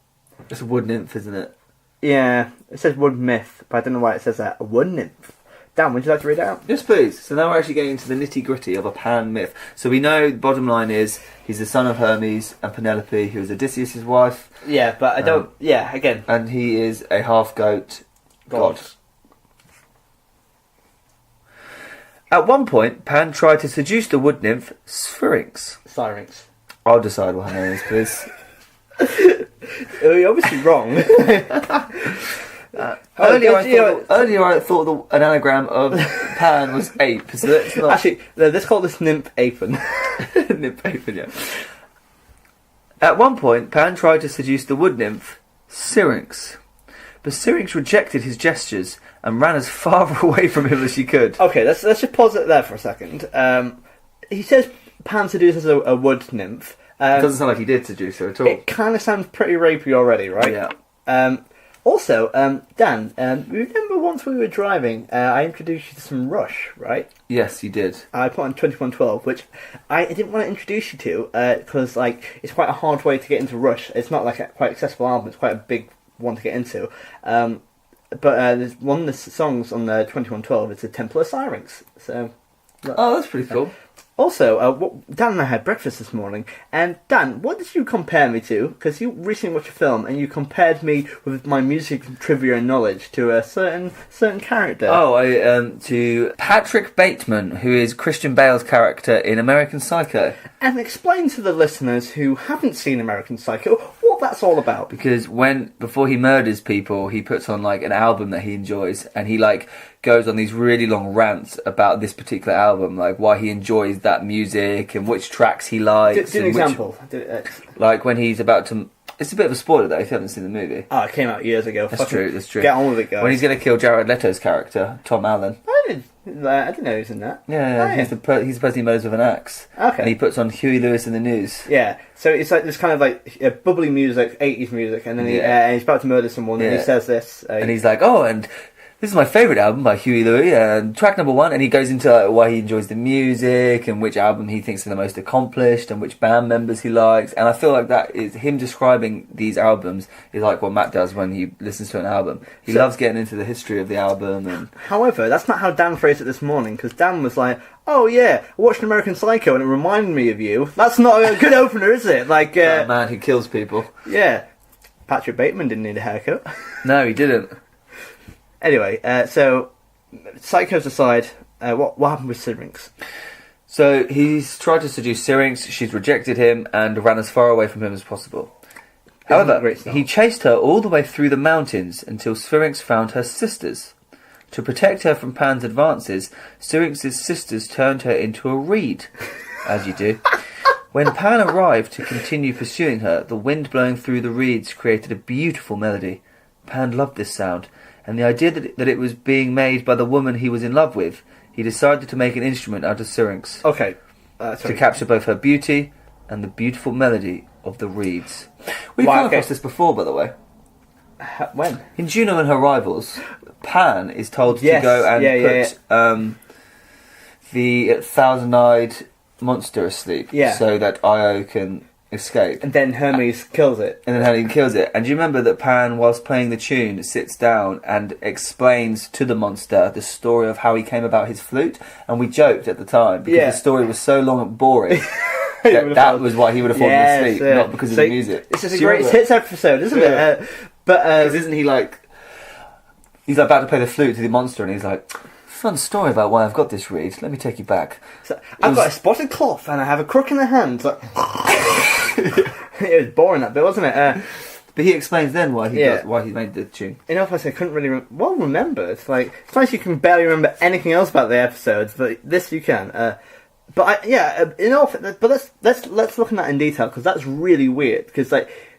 It's a wood nymph, isn't it? Yeah, it says wood myth, but I don't know why it says that. A wood nymph. Dan, would you like to read it out? Yes, please. So now we're actually getting into the nitty-gritty of a Pan myth. So we know the bottom line is he's the son of Hermes and Penelope, who is Odysseus' wife, Yeah, but I don't... yeah, again. and he is a half-goat god. At one point, Pan tried to seduce the wood nymph Syrinx. Syrinx. I'll decide what her name is, please. You're obviously wrong. Earlier I thought an anagram of Pan was ape, so that's not... Actually, let's call this nymph apron. Nymph apron, yeah. At one point, Pan tried to seduce the wood nymph Syrinx, but Syrinx rejected his gestures and ran as far away from him as she could. Okay, let's just pause it there for a second. He says Pan seduces a wood nymph. It doesn't sound like he did seduce her at all. It kind of sounds pretty rapey already, right? Yeah. Also, Dan, remember once we were driving, I introduced you to some Rush, right? Yes, you did. I put on 2112, which I didn't want to introduce you to because it's quite a hard way to get into Rush. It's not like a quite accessible album; it's quite a big one to get into. But there's one of the songs on the 2112. It's a Temple of Syrinx. So, Oh, that's pretty cool. Also, Dan and I had breakfast this morning, and Dan, what did you compare me to? Because you recently watched a film, and you compared me with my music trivia and knowledge to a certain character. Oh, to Patrick Bateman, who is Christian Bale's character in American Psycho. And explain to the listeners who haven't seen American Psycho what that's all about. Because before he murders people, he puts on like an album that he enjoys, and he goes on these really long rants about this particular album, like why he enjoys that music and which tracks he likes. Do an example. Like when he's about to... It's a bit of a spoiler though if you haven't seen the movie. Oh, it came out years ago. That's true. Get on with it, guys. When he's going to kill Jared Leto's character, Tom Allen. I didn't know he was in that. Yeah, he's the person he murders with an axe. Okay. And he puts on Huey Lewis in the News. Yeah, so it's like this kind of like bubbly music, 80s music, and then he's about to murder someone, and he says this. And he's like, oh, and this is my favourite album by Huey Lewis, and track number 1, and he goes into why he enjoys the music, and which album he thinks are the most accomplished, and which band members he likes, and I feel like that is him describing these albums is like what Matt does when he listens to an album. He loves getting into the history of the album. And however, that's not how Dan phrased it this morning, because Dan was like, oh yeah, I watched American Psycho and it reminded me of you. That's not a good opener, is it? Like, that man who kills people. Yeah. Patrick Bateman didn't need a haircut. No, he didn't. Anyway, so Psychos aside, what happened with Syrinx? So he's tried to seduce Syrinx, she's rejected him and ran as far away from him as possible. However, he chased her all the way through the mountains until Syrinx found her sisters. To protect her from Pan's advances, Syrinx's sisters turned her into a reed, as you do. When Pan arrived to continue pursuing her, the wind blowing through the reeds created a beautiful melody. Pan loved this sound, and the idea that it was being made by the woman he was in love with, he decided to make an instrument out of Syrinx. Okay. To capture both her beauty and the beautiful melody of the reeds. We've come across this before, by the way. When? In Juno and Her Rivals, Pan is told to go and put the thousand-eyed monster asleep so that Io can escape. And then Hermes kills it. And then Hermes kills it. And do you remember that Pan, whilst playing the tune, sits down and explains to the monster the story of how he came about his flute? And we joked at the time because the story was so long and boring. that was why he would have fallen asleep, not because of the music. This is a great hits episode, isn't it? Because isn't he he's about to play the flute to the monster, and he's like, fun story about why I've got this reed. Let me take you back. So, I've got a spotted cloth and I have a crook in the hand. Like, it was boring that bit, wasn't it? But he explains then why he made the tune. You know, if I couldn't really remember. It's nice you can barely remember anything else about the episodes, but this you can. But let's look at that in detail because that's really weird. Because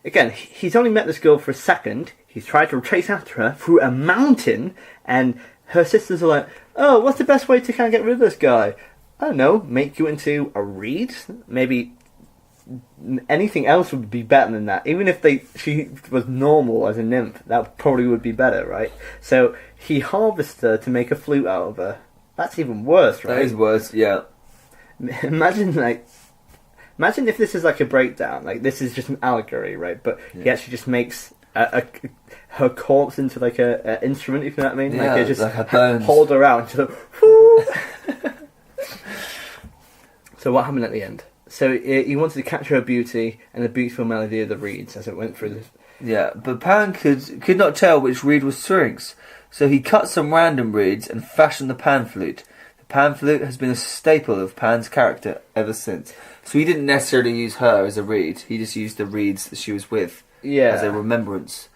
again, he's only met this girl for a second. He's tried to chase after her through a mountain, and her sisters are like, oh, what's the best way to kind of get rid of this guy? I don't know, make you into a reed? Maybe anything else would be better than that. Even if she was normal as a nymph, that probably would be better, right? So he harvests her to make a flute out of her. That's even worse, right? That is worse, yeah. Imagine if this is like a breakdown. Like, this is just an allegory, right? But he actually just makes her corpse into like a instrument, if you know what I mean? Yeah, like, just like her bones. hold her out and just like, So what happened at the end? So he wanted to capture her beauty and the beautiful melody of the reeds as it went through this. Yeah, but Pan could not tell which reed was Syrinx, so he cut some random reeds and fashioned the pan flute. The pan flute has been a staple of Pan's character ever since. So he didn't necessarily use her as a reed, he just used the reeds that she was with as a remembrance.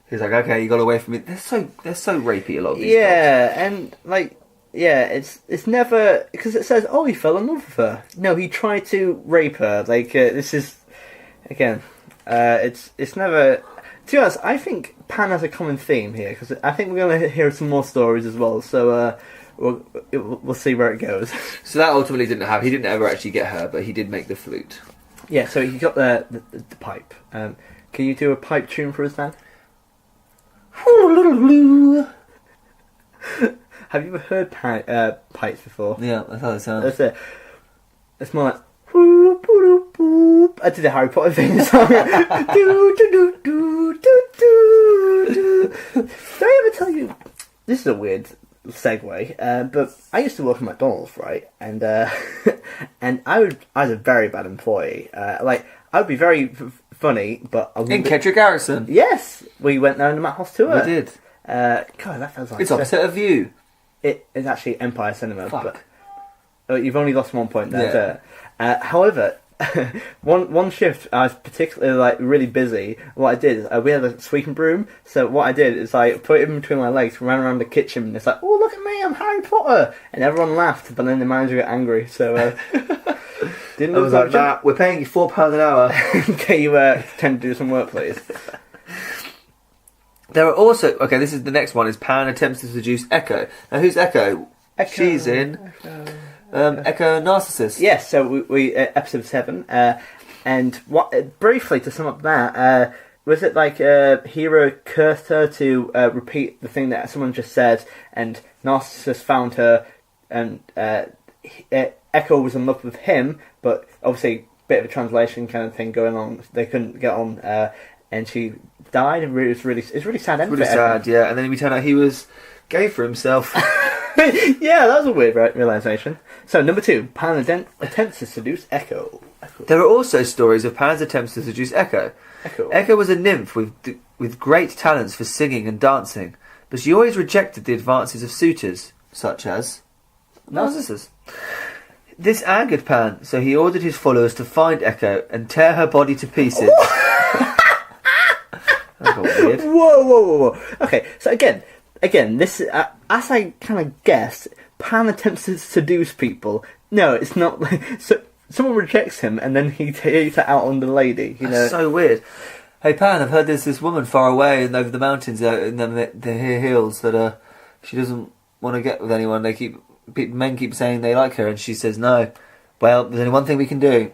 He's like, okay, you got away from me. They're so rapey, a lot of these books. And like, it's never, because it says, oh, he fell in love with her. No, he tried to rape her. Like, this is, again, it's never. To be honest, I think Pan has a common theme here, because I think we're going to hear some more stories as well. So we'll see where it goes. So that ultimately didn't happen. He didn't ever actually get her, but he did make the flute. Yeah, so he got the pipe. Can you do a pipe tune for us, Dan? Have you ever heard pipes before? Yeah, that's how it sounds. That's it. It's more like. I did a Harry Potter theme song. Did I ever tell you? This is a weird segue, but I used to work at McDonald's, right? And and I was a very bad employee. Like, I would be very funny, but in Kedrick Garrison. Yes, we went there on the Matt Hoss tour. We did. God, that feels like it's opposite of you. It is actually Empire Cinema. Fuck. But you've only lost 1 point there. Yeah. However, one shift I was particularly like really busy. What I did is we had a sweeping broom. So what I did is I put it in between my legs, ran around the kitchen, and it's like, oh, look at me, I'm Harry Potter, and everyone laughed. But then the manager got angry. So didn't I was like, Matt, we're paying you £4 an hour. Can you tend to do some work, please? There are also this is the next one. Is Pan attempts to seduce Echo. Now who's Echo? She's in Echo Narcissus. Yes, so we episode 7, and what briefly to sum up that, was it like Hero cursed her to repeat the thing that someone just said, and Narcissus found her, and Echo was in love with him, but obviously bit of a translation kind of thing going on. They couldn't get on, and she died. And it's really sad. It's really sad, yeah. And then we turned out he was gay for himself. Yeah, that was a weird realisation. So, number 2, Pan attempts to seduce Echo. There are also stories of Pan's attempts to seduce Echo. Echo was a nymph with great talents for singing and dancing, but she always rejected the advances of suitors, such as Narcissus. This angered Pan, so he ordered his followers to find Echo and tear her body to pieces. That got weird. Whoa. Okay, so again, this as I kind of guessed, Pan attempts to seduce people. No, it's not. So someone rejects him, and then he takes it out on the lady. That's so weird. Hey Pan, I've heard there's this woman far away and over the mountains in the hills that she doesn't want to get with anyone. Men keep saying they like her, and she says no. Well, there's only one thing we can do.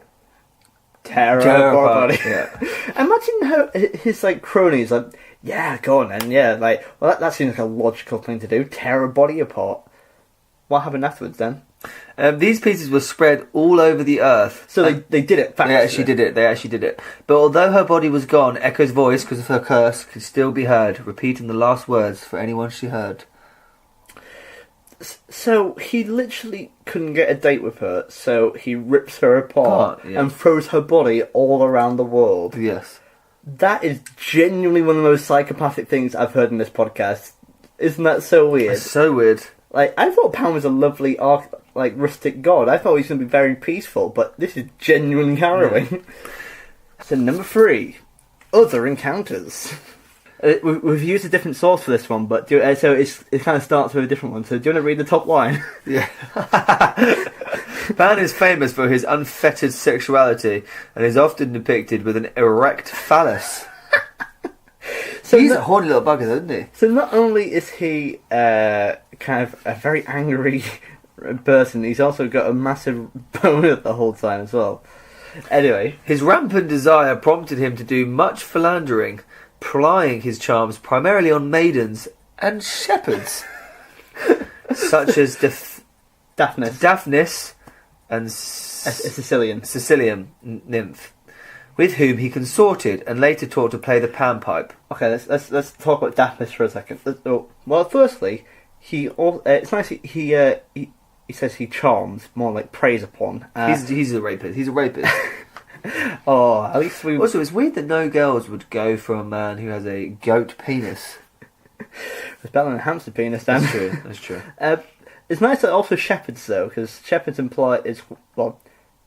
Tear her body. Yeah. Imagine his like cronies like, yeah, go on then, yeah, like, well that seems like a logical thing to do. Tear her body apart. What happened afterwards then? These pieces were spread all over the earth. So they did it fast. They actually did it. But although her body was gone, Echo's voice, because of her curse, could still be heard, repeating the last words for anyone she heard. So he literally couldn't get a date with her, so he rips her apart and throws her body all around the world. Yes. That is genuinely one of the most psychopathic things I've heard in this podcast. Isn't that so weird? It's so weird. Like, I thought Pan was a lovely, rustic god. I thought he was going to be very peaceful, but this is genuinely harrowing. Yeah. So, number 3, other encounters. We've used a different source for this one, but so it kind of starts with a different one. So, do you want to read the top line? Yeah. Pan is famous for his unfettered sexuality and is often depicted with an erect phallus. So He's no- a horny little bugger, isn't he? So not only is he kind of a very angry person, he's also got a massive boner the whole time as well. Anyway, His rampant desire prompted him to do much philandering, plying his charms primarily on maidens and shepherds, such as Daphnis, and a Sicilian. Sicilian nymph, with whom he consorted and later taught to play the panpipe. Okay, let's talk about Daphnis for a second. Well, firstly, it's nice he says he charms, more like preys upon. He's a rapist. He's a rapist. Oh, at least we. Also, it's weird that no girls would go for a man who has a goat penis. It's better than a hamster penis, Dan. That's true. That's true. It's nice that also shepherds, though, because shepherds imply well,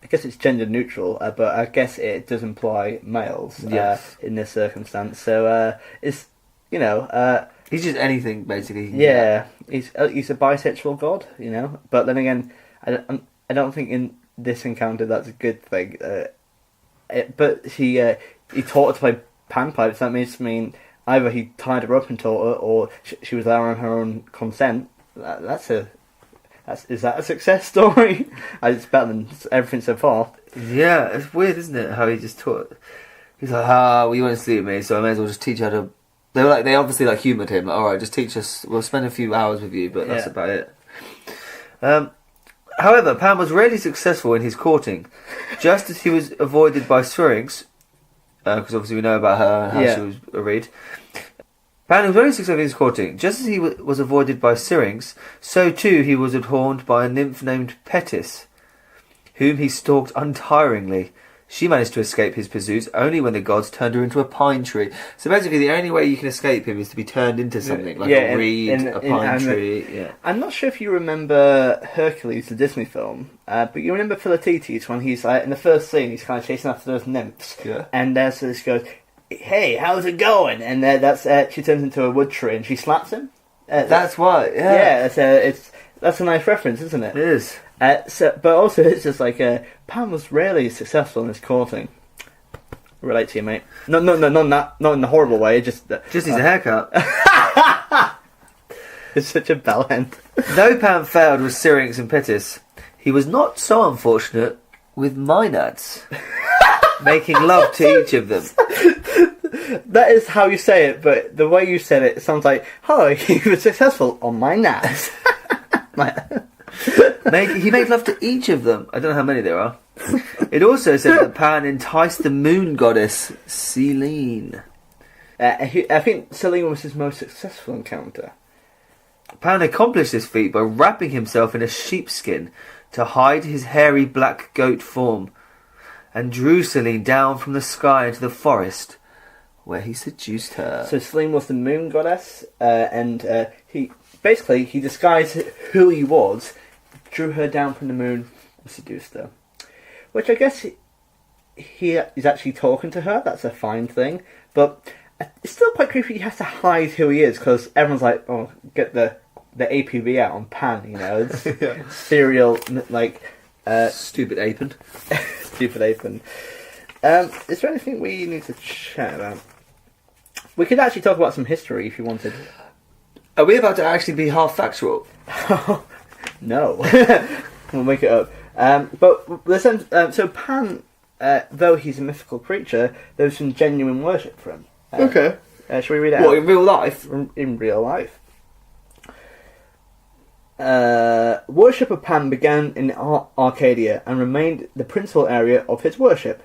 I guess it's gender neutral, but I guess it does imply males Yes. in this circumstance. So it's He's just anything, basically. yeah, he's a bisexual god, But then again, I don't think in this encounter that's a good thing. But he taught her to play panpipes. That mean either he tied her up and taught her, or she was there on her own consent. Is that a success story? It's better than everything so far. Yeah, it's weird, isn't it? How he just taught. He's like, well, you won't sleep with me, so I may as well just teach you how to. They obviously humoured him. Like, all right, just teach us. We'll spend a few hours with you, but that's about it. However, Pan was rarely successful in his courting, just as he was avoided by Syrinx, because obviously we know about her and how she was arrayed. Pan was very successful in his courting. Just as he was avoided by Syrinx, so too he was adorned by a nymph named Petis, whom he stalked untiringly. She managed to escape his pursuits only when the gods turned her into a pine tree. So basically, the only way you can escape him is to be turned into something, like a reed, a pine tree. Yeah. I'm not sure if you remember Hercules, the Disney film, but you remember Philoctetes when he's in the first scene, he's kind of chasing after those nymphs. Yeah. And so this goes, "Hey, how's it going?" And she turns into a wood tree and she slaps him. That's why, yeah. Yeah, that's a nice reference, isn't it? It is. But also, it's just like Pan was rarely successful in his courting. Relate to you, mate. No, not in the horrible way. Just Just his haircut. it's such a bell end. Though Pan failed with Syrinx and Petis, he was not so unfortunate with Maenads, making love to each of them. That is how you say it, but the way you said it sounds like, "Oh, he was successful on my nads." He made love to each of them. I don't know how many there are. It also said that Pan enticed the moon goddess, Selene. I think Selene was his most successful encounter. Pan accomplished this feat by wrapping himself in a sheepskin to hide his hairy black goat form, and drew Selene down from the sky into the forest, where he seduced her. So Selene was the moon goddess, and he disguised who he was, drew her down from the moon, and seduced her. Which I guess he is actually talking to her. That's a fine thing, but it's still quite creepy. He has to hide who he is because everyone's like, "Oh, get the APB out on Pan," It's serial Stupid apon. stupid apron. Is there anything we need to chat about? We could actually talk about some history if you wanted. Are we about to actually be half factual? No. We'll make it up. But listen, so Pan, though he's a mythical creature, there's some genuine worship for him. Okay. Shall we read it What, out? in real life? In real life. Worship of Pan began in Arcadia and remained the principal area of his worship.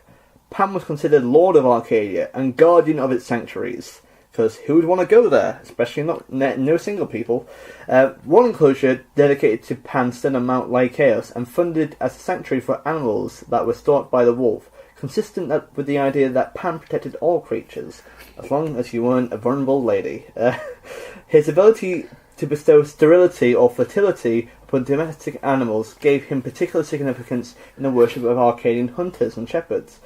Pan was considered Lord of Arcadia and guardian of its sanctuaries. Because who would want to go there? Especially no single people. One enclosure dedicated to Pan stood on Mount Lycaeus and funded as a sanctuary for animals that were stalked by the wolf, consistent with the idea that Pan protected all creatures, as long as you weren't a vulnerable lady. His ability to bestow sterility or fertility upon domestic animals gave him particular significance in the worship of Arcadian hunters and shepherds.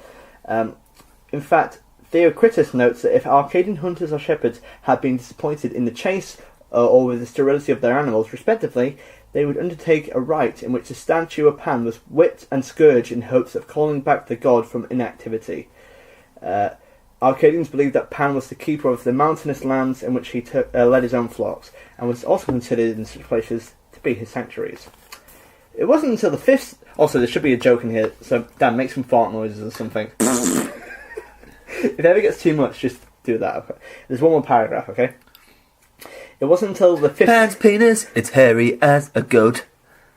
In fact, Theocritus notes that if Arcadian hunters or shepherds had been disappointed in the chase or with the sterility of their animals, respectively, they would undertake a rite in which the statue of Pan was whipped and scourged in hopes of calling back the god from inactivity. Arcadians believed that Pan was the keeper of the mountainous lands in which he led his own flocks, and was also considered in such places to be his sanctuaries. It wasn't until the 5th... Also, there should be a joke in here, so Dan, make some fart noises or something. If it ever gets too much, just do that. Okay. There's one more paragraph, okay? It wasn't until the 5th... Pan's penis, it's hairy as a goat.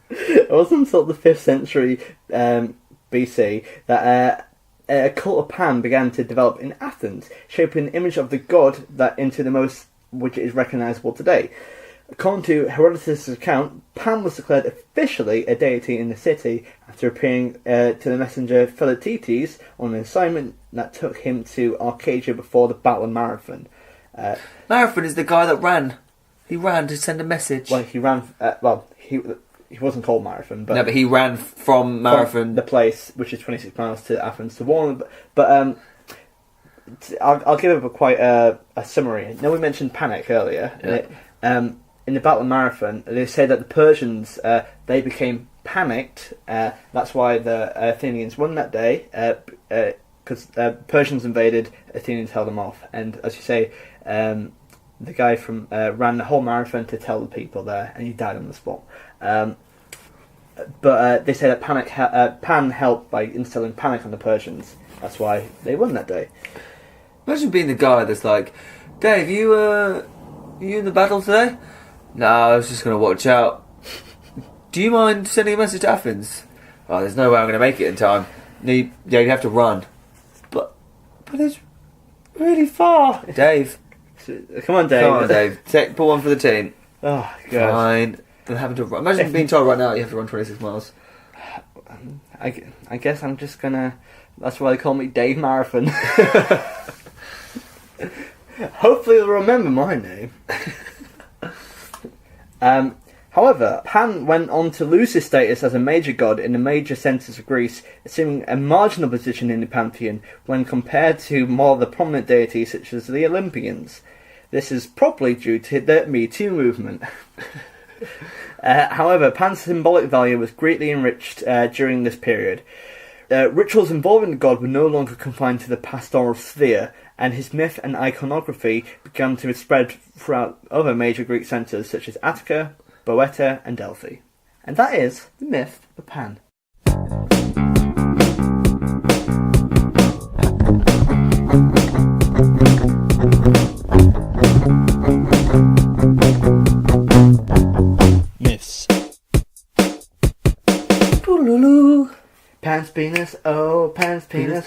It wasn't until the 5th century BC that a cult of Pan began to develop in Athens, shaping the image of the god that into the most which is recognisable today. According to Herodotus' account, Pan was declared officially a deity in the city after appearing to the messenger Philoctetes on an assignment that took him to Arcadia before the Battle of Marathon. Marathon is the guy that ran. He ran to send a message. Well, he ran... He wasn't called Marathon, but... No, but he ran from Marathon. From the place, which is 26 miles, to Athens to warn them. But I'll give quite a summary. Now, we mentioned panic earlier. Yeah. In the Battle of Marathon, they say that the Persians, they became panicked. That's why the Athenians won that day, because Persians invaded, Athenians held them off. And as you say, the guy from ran the whole marathon to tell the people there, and he died on the spot. But they say that Pan helped by instilling panic on the Persians. That's why they won that day. Imagine being the guy that's like, Dave, you in the battle today? No, I was just going to watch out. Do you mind sending a message to Athens? Oh, there's no way I'm going to make it in time. You have to run. But it's really far. Dave. Come on, Dave. Come on, Dave. Put one for the team. Oh, God. Fine. Then having to run. Imagine being told right now you have to run 26 miles. I guess I'm just gonna... That's why they call me Dave Marathon. Hopefully they'll remember my name. However, Pan went on to lose his status as a major god in the major centres of Greece, assuming a marginal position in the pantheon when compared to more of the prominent deities such as the Olympians. This is probably due to the Me Too movement. However, Pan's symbolic value was greatly enriched during this period. Rituals involving the god were no longer confined to the pastoral sphere, and his myth and iconography began to spread throughout other major Greek centres such as Attica, Boeotia and Delphi. And that is the myth of Pan. Myths. Pan's penis, oh, Pan's penis.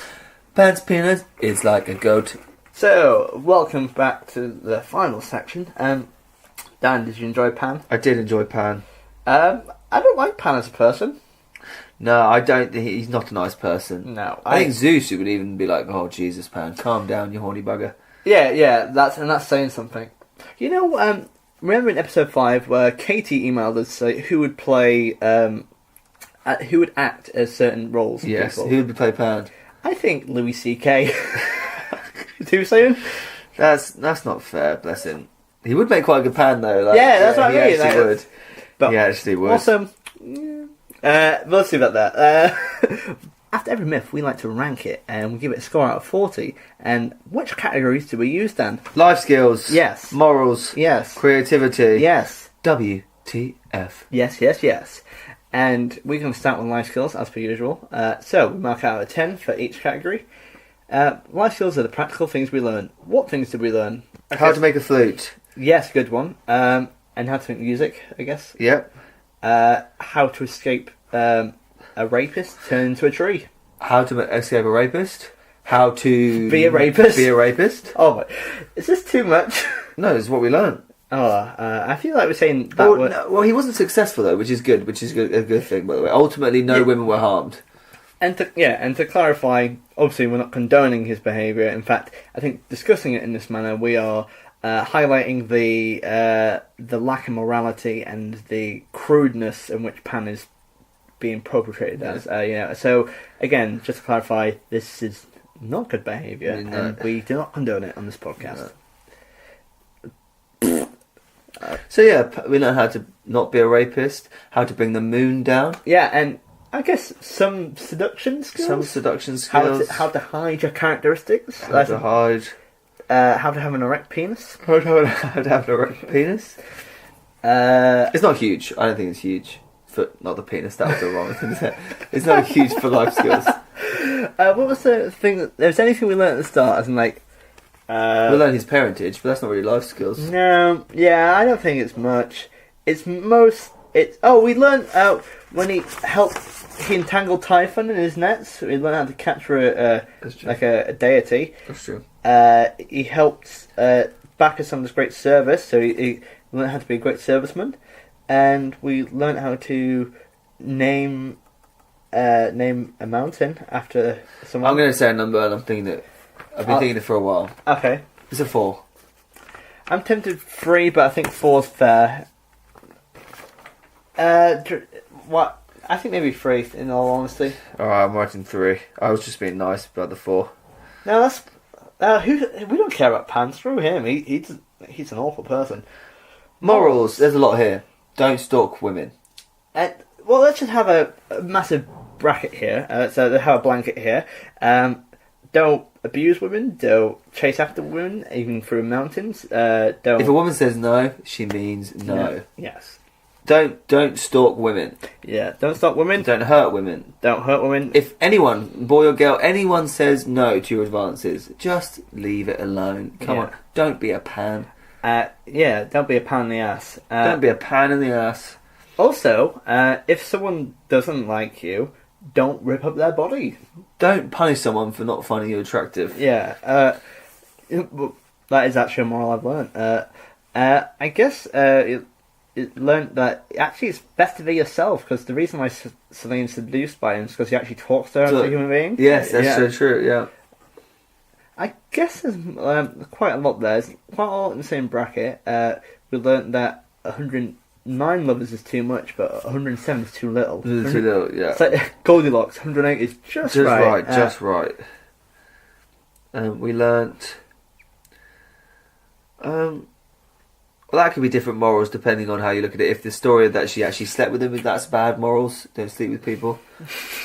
Pan's penis is like a goat. So, welcome back to the final section. Dan, did you enjoy Pan? I did enjoy Pan. I don't like Pan as a person. No, I don't. He's not a nice person. No, I think Zeus would even be like, "Oh Jesus, Pan, calm down, you horny bugger." Yeah, that's saying something. You know, remember in episode 5 where Katie emailed us who would play, who would act as certain roles? Yes, people? who would play Pan? I think Louis C.K. Too soon? That's not fair. Bless him. He would make quite a good Pan though. Like, yeah, that's what I mean. He actually would. But he actually would. Also, we'll see about that. After every myth, we like to rank it, and we give it a score out of 40. And which categories do we use, Dan? Life skills. Yes. Morals. Yes. Creativity. Yes. WTF. Yes. And we're going to start with life skills, as per usual. So, we mark out a 10 for each category. Life skills are the practical things we learn. What things did we learn? How to make a flute. Yes, good one. And how to make music, I guess. Yep. How to escape a rapist, turn into a tree. How to escape a rapist. How to... Be a rapist. Be a rapist. Oh, my. Is this too much? No, this is what we learned. I feel like we're saying that well, he wasn't successful though, which is good. A good thing, by the way. Ultimately, no women were harmed. And to clarify, obviously we're not condoning his behaviour. In fact, I think discussing it in this manner, we are highlighting the lack of morality and the crudeness in which Pan is being perpetrated as. So again, just to clarify, this is not good behaviour, and we do not condone it on this podcast. So yeah, we learned how to not be a rapist, how to bring the moon down. Yeah, and I guess some seduction skills. Some seduction skills. How to hide your characteristics. How to hide. How to have an erect penis. How to have an erect penis. It's not huge. I don't think it's huge. Not the penis. That was the wrong thing to say. It's not huge for life skills. What was the thing? There's anything we learned at the start, as in like. We learned his parentage, but that's not really life skills. No, yeah, I don't think it's much. It's most. We learned when he entangled Typhon in his nets. We learned how to capture a deity. That's true. He helped Bacchus on this great service, so he learned how to be a great serviceman, and we learned how to name a mountain after someone. I'm going to say a number, and I've been thinking it for a while. Okay, It's a 4. I'm tempted 3, but I think 4's fair. What? I think maybe 3, in all honesty. Alright, I'm writing 3. I was just being nice about the 4. No, that's we don't care about Pan. Screw him. He's an awful person. Morals. There's a lot here. Don't stalk women. Well, let's just have a massive bracket here. So they have a blanket here. Don't abuse women. Don't chase after women, even through mountains. Don't. If a woman says no, she means no. Yes. Don't stalk women. Yeah. Don't stalk women. Don't hurt women. Don't hurt women. If anyone, boy or girl, anyone says no to your advances, just leave it alone. Come on. Don't be a pan. Don't be a pan in the ass. Don't be a pan in the ass. Also, if someone doesn't like you, don't rip up their body. Don't punish someone for not finding you attractive. Yeah. That is actually a moral I've learned. I guess it learned that actually it's best to be yourself, because the reason why Celine's seduced by him is because he actually talks to her as a human being. Yes, that's so true, yeah. I guess there's quite a lot there. There's quite a lot in the same bracket. We learned that 109 lovers is too much, but 107 is too little. Too little, yeah. It's like Goldilocks, 108 is just right. Just right. We learnt... well, that could be different morals depending on how you look at it. If the story that she actually slept with him, that's bad morals. Don't sleep with people.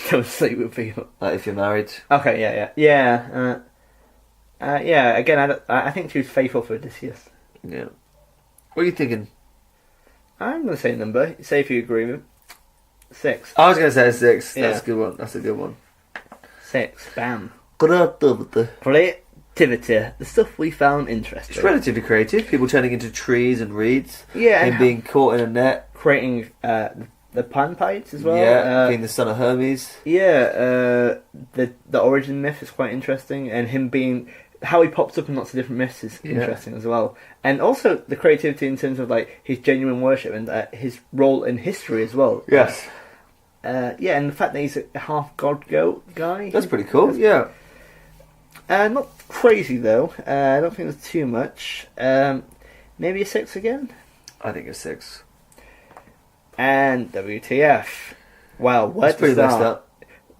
Don't sleep with people. Like if you're married. Okay, yeah. Again, I think she was faithful for Odysseus. Yeah. What are you thinking? I'm going to say a number. Say if you agree with it. 6. I was going to say 6. Yeah. That's a good one. That's a good one. 6. Bam. Creativity. Creativity. The stuff we found interesting. It's relatively creative. People turning into trees and reeds. Yeah. Him being caught in a net. Creating the panpites as well. Yeah. Being the son of Hermes. Yeah. The origin myth is quite interesting. And him being... How he pops up in lots of different myths is interesting as well. And also the creativity in terms of like his genuine worship and his role in history as well. Yes. And the fact that he's a half god goat guy. That's pretty cool, yeah. Not crazy though. I don't think there's too much. Maybe a 6 again? I think a 6. And WTF. Wow, where That's pretty to messed start? up.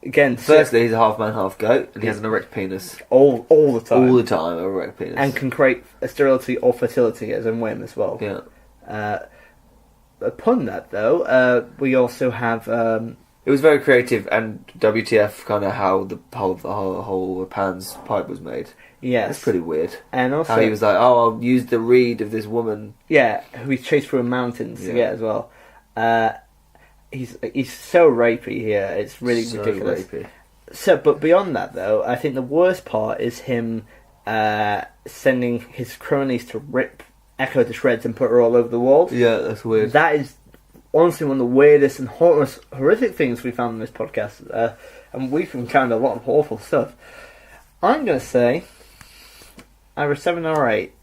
Again, Firstly, he's a half man, half goat, and he has an erect penis. all the time. All the time, an erect penis. And can create sterility or fertility as a whim as well. Yeah. Upon that though, we also have... It was very creative, and WTF kind of how the whole Pan's pipe was made. Yes. That's pretty weird. And also... How he was like, oh, I'll use the reed of this woman. Yeah, who he chased through mountains to get as well. He's so rapey here, it's really ridiculous. Rapey. So, but beyond that though, I think the worst part is him sending his cronies to rip Echo to shreds and put her all over the wall. Yeah, that's weird. That is honestly one of the weirdest and horrific things we found in this podcast. And we've encountered a lot of awful stuff. I'm going to say either 7 or 8.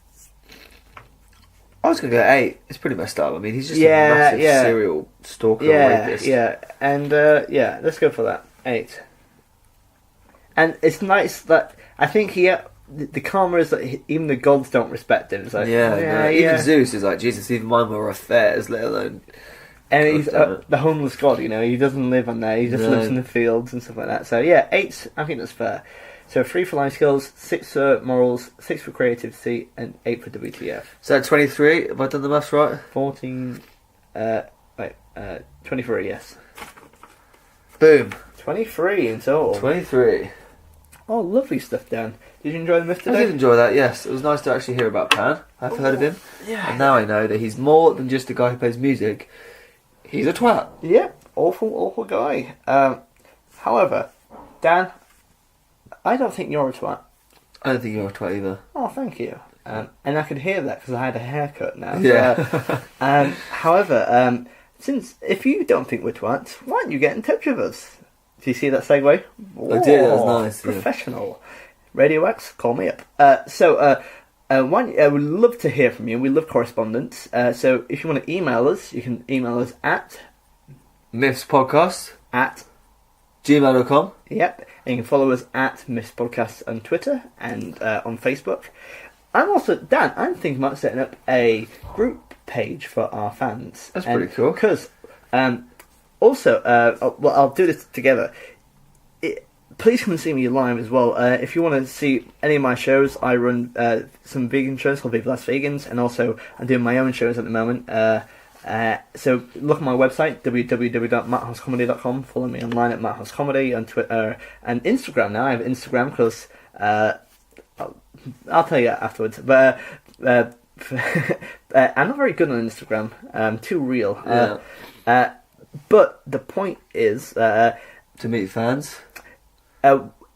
I was going to go 8. It's pretty messed up. I mean, he's just a massive serial stalker rapist. Yeah, and let's go for that. 8. And it's nice that I think the karma is that even the gods don't respect him. It's like, even Zeus is like, Jesus, even mine were affairs, let alone... And he's the homeless god, you know, he doesn't live on there, he just lives in the fields and stuff like that. So yeah, 8, I think that's fair. So 3 for life skills, 6 for morals, 6 for creativity, and 8 for WTF. So 23, have I done the maths right? 14, 23, yes. Boom. 23 in total. 23. Oh, lovely stuff, Dan. Did you enjoy the myth I today? did enjoy that, yes. It was nice to actually hear about Pan. I've heard of him. Yeah. And now I know that he's more than just a guy who plays music. He's a twat. Yeah, awful guy. However, Dan, I don't think you're a twat. I don't think you're a twat either. Oh, thank you. And I could hear that because I had a haircut now. Yeah. However, since if you don't think we're twats, why don't you get in touch with us? Do you see that segue? I did, that was nice. Yeah. Professional. Radio X, call me up. I would love to hear from you. We love correspondence. So if you want to email us, you can email us at Miffspodcast at gmail.com. Yep, and you can follow us at Miffspodcast on Twitter and on Facebook. I'm thinking about setting up a group page for our fans. That's pretty cool. Because, I'll do this together. Please come and see me live as well. If you want to see any of my shows, I run some vegan shows called Viva Las Vegans, and also I'm doing my own shows at the moment. So look at my website, www.matthousecomedy.com. Follow me online at matthousecomedy on Twitter and Instagram now. I have Instagram because I'll tell you afterwards. But I'm not very good on Instagram. I'm too real. Yeah. But the point is... to meet fans.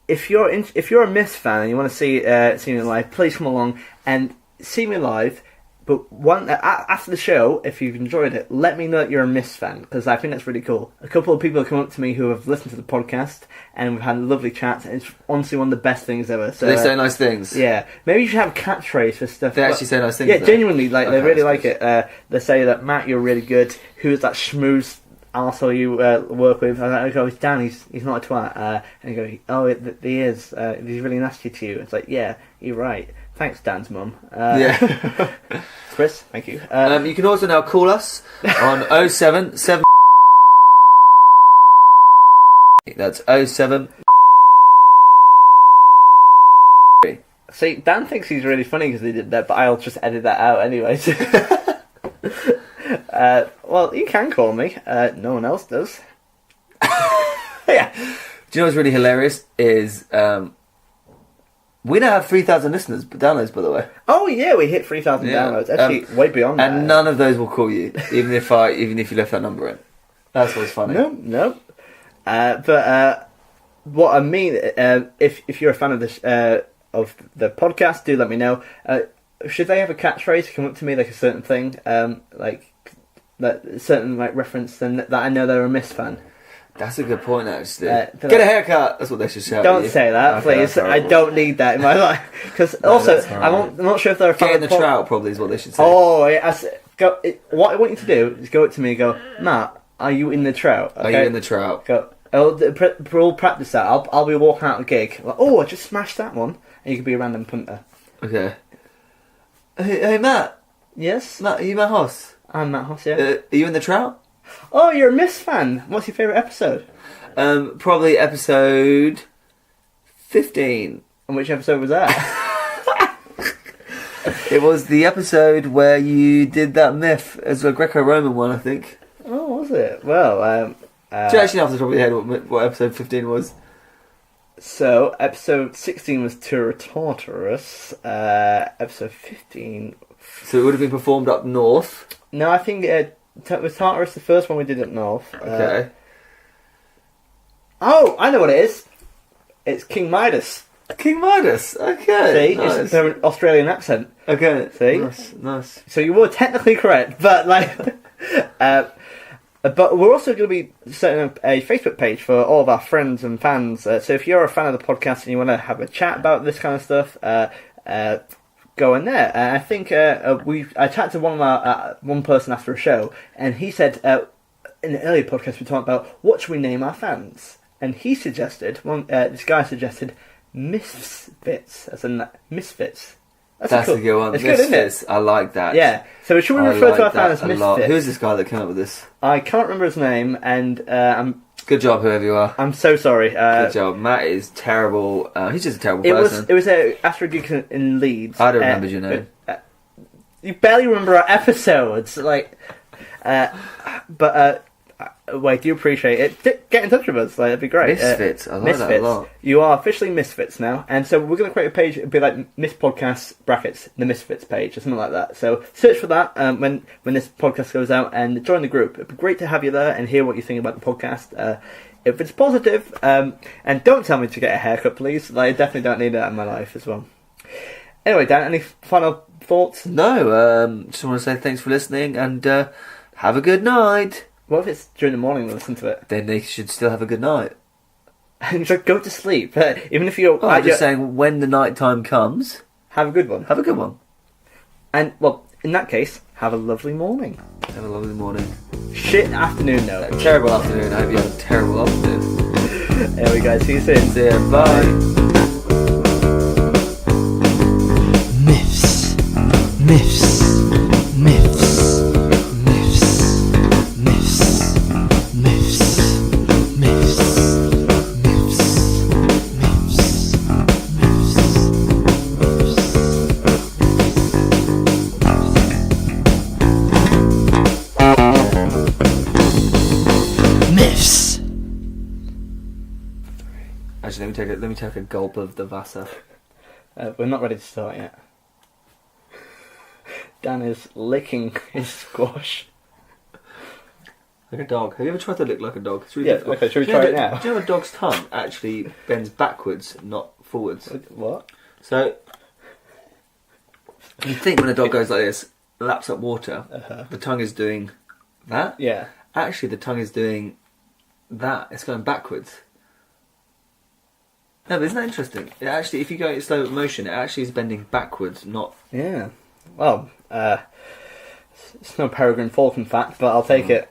If you're a Miss fan and you want to see me live, please come along and see me live. But after the show, if you've enjoyed it, let me know that you're a Miss fan, because I think that's really cool. A couple of people have come up to me who have listened to the podcast, and we've had a lovely chat, and it's honestly one of the best things ever. So they say nice things. Yeah. Maybe you should have a catchphrase for stuff. They actually say nice things. Yeah, though. genuinely, they really like good. it. They say that, Matt, you're really good. Who's that schmooze arsehole you work with? I go, it's Dan, he's not a twat. And you go, oh, he is. He's really nasty to you. It's like, yeah, you're right. Thanks, Dan's mum. Yeah. Chris, thank you. You can also now call us on 077. That's 07. See, Dan thinks he's really funny because he did that, but I'll just edit that out anyways. Well, you can call me. No one else does. Yeah. Do you know what's really hilarious is we now have 3,000 downloads, by the way. Oh yeah, we hit 3,000 downloads. Actually, way beyond that. And none of those will call you, even if you left that number in. That's what's funny. No. But what I mean, if you're a fan of this of the podcast, do let me know. Should they have a catchphrase to come up to me, like a certain thing, like that certain like reference, then that I know they're a Miss fan? That's a good point, actually. Get a haircut. That's what they should shout. Don't say that, Okay, please. I don't need that in my life. Because also, I'm not sure if they're a fan. Get in of the trout, probably is what they should say. Oh, yeah. What I want you to do is go up to me and go, Matt, are you in the trout? Okay? Are you in the trout? Go. We'll practice that. I'll be walking out of the gig. Like, oh, I just smashed that one, and you can be a random punter. Okay. Hey, Matt. Yes, Matt, are you Matt Hoss? I'm Matt Hoss. Yeah. Are you in the trout? Oh, you're a Miss fan. What's your favourite episode? Probably episode 15. And which episode was that? It was the episode where you did that myth as a Greco-Roman one, I think. Oh, was it? Well, Do you actually know off the top of your head what episode 15 was? So, episode 16 was Tura Tartarus. Episode 15... So it would have been performed up north. No, I think was Tartarus the first one we did up north. Okay. Oh, I know what it is. It's King Midas. King Midas. Okay. See, nice. it's an Australian accent. Okay. See, Nice. So you were technically correct, but like, but we're also going to be setting up a Facebook page for all of our friends and fans. So if you're a fan of the podcast and you want to have a chat about this kind of stuff, go in there. I think I chatted to one person after a show, and he said in the earlier podcast we talked about what should we name our fans, and he suggested this guy suggested Misfits, as in Misfits. That's a good one. It's good, isn't it? I like that. Yeah. So should we refer to our fans as a lot. Misfits? Who's this guy that came up with this? I can't remember his name, and Good job, whoever you are. I'm so sorry. Good job. Matt is terrible. He's just a terrible person. It was after a gig in Leeds. I don't remember your name. You barely remember our episodes, like. But Well, I do appreciate it. Get in touch with us. Like, it'd be great. Misfits. I like that a lot. You are officially Misfits now, and so we're going to create a page. It'd be like Miss Podcast brackets the Misfits page or something like that. So search for that when this podcast goes out and join the group. It'd be great to have you there and hear what you think about the podcast. If it's positive, and don't tell me to get a haircut, please. Like, I definitely don't need that in my life as well. Anyway, Dan, any final thoughts? No. Just want to say thanks for listening and have a good night. What if it's during the morning they listen to it? Then they should still have a good night. And so go to sleep. Even if you're... I'm just saying, when the night time comes... Have a good one. Have a good one. And, well, in that case, have a lovely morning. Have a lovely morning. Shit afternoon, though. Terrible afternoon. I hope you have a terrible afternoon. There we go. See you soon. See ya. Bye. Myths, myths, myths, myths, myths, myths, myths, myths, myths, myths. Actually, let me take a gulp of the Vasa. We're not ready to start yet. Dan is licking his squash. Like a dog. Have you ever tried to lick like a dog? It's really Yeah, difficult. okay, should we Do you know try it that- now? Do you know a dog's tongue actually bends backwards, not forwards? What? So, you think when a dog goes like this, laps up water, the tongue is doing that? Yeah. Actually, the tongue is doing that. It's going backwards. No, but isn't that interesting? It actually, if you go in slow motion, it actually is bending backwards, not... Yeah. Well, it's no Peregrine Falcon fact, but I'll take it.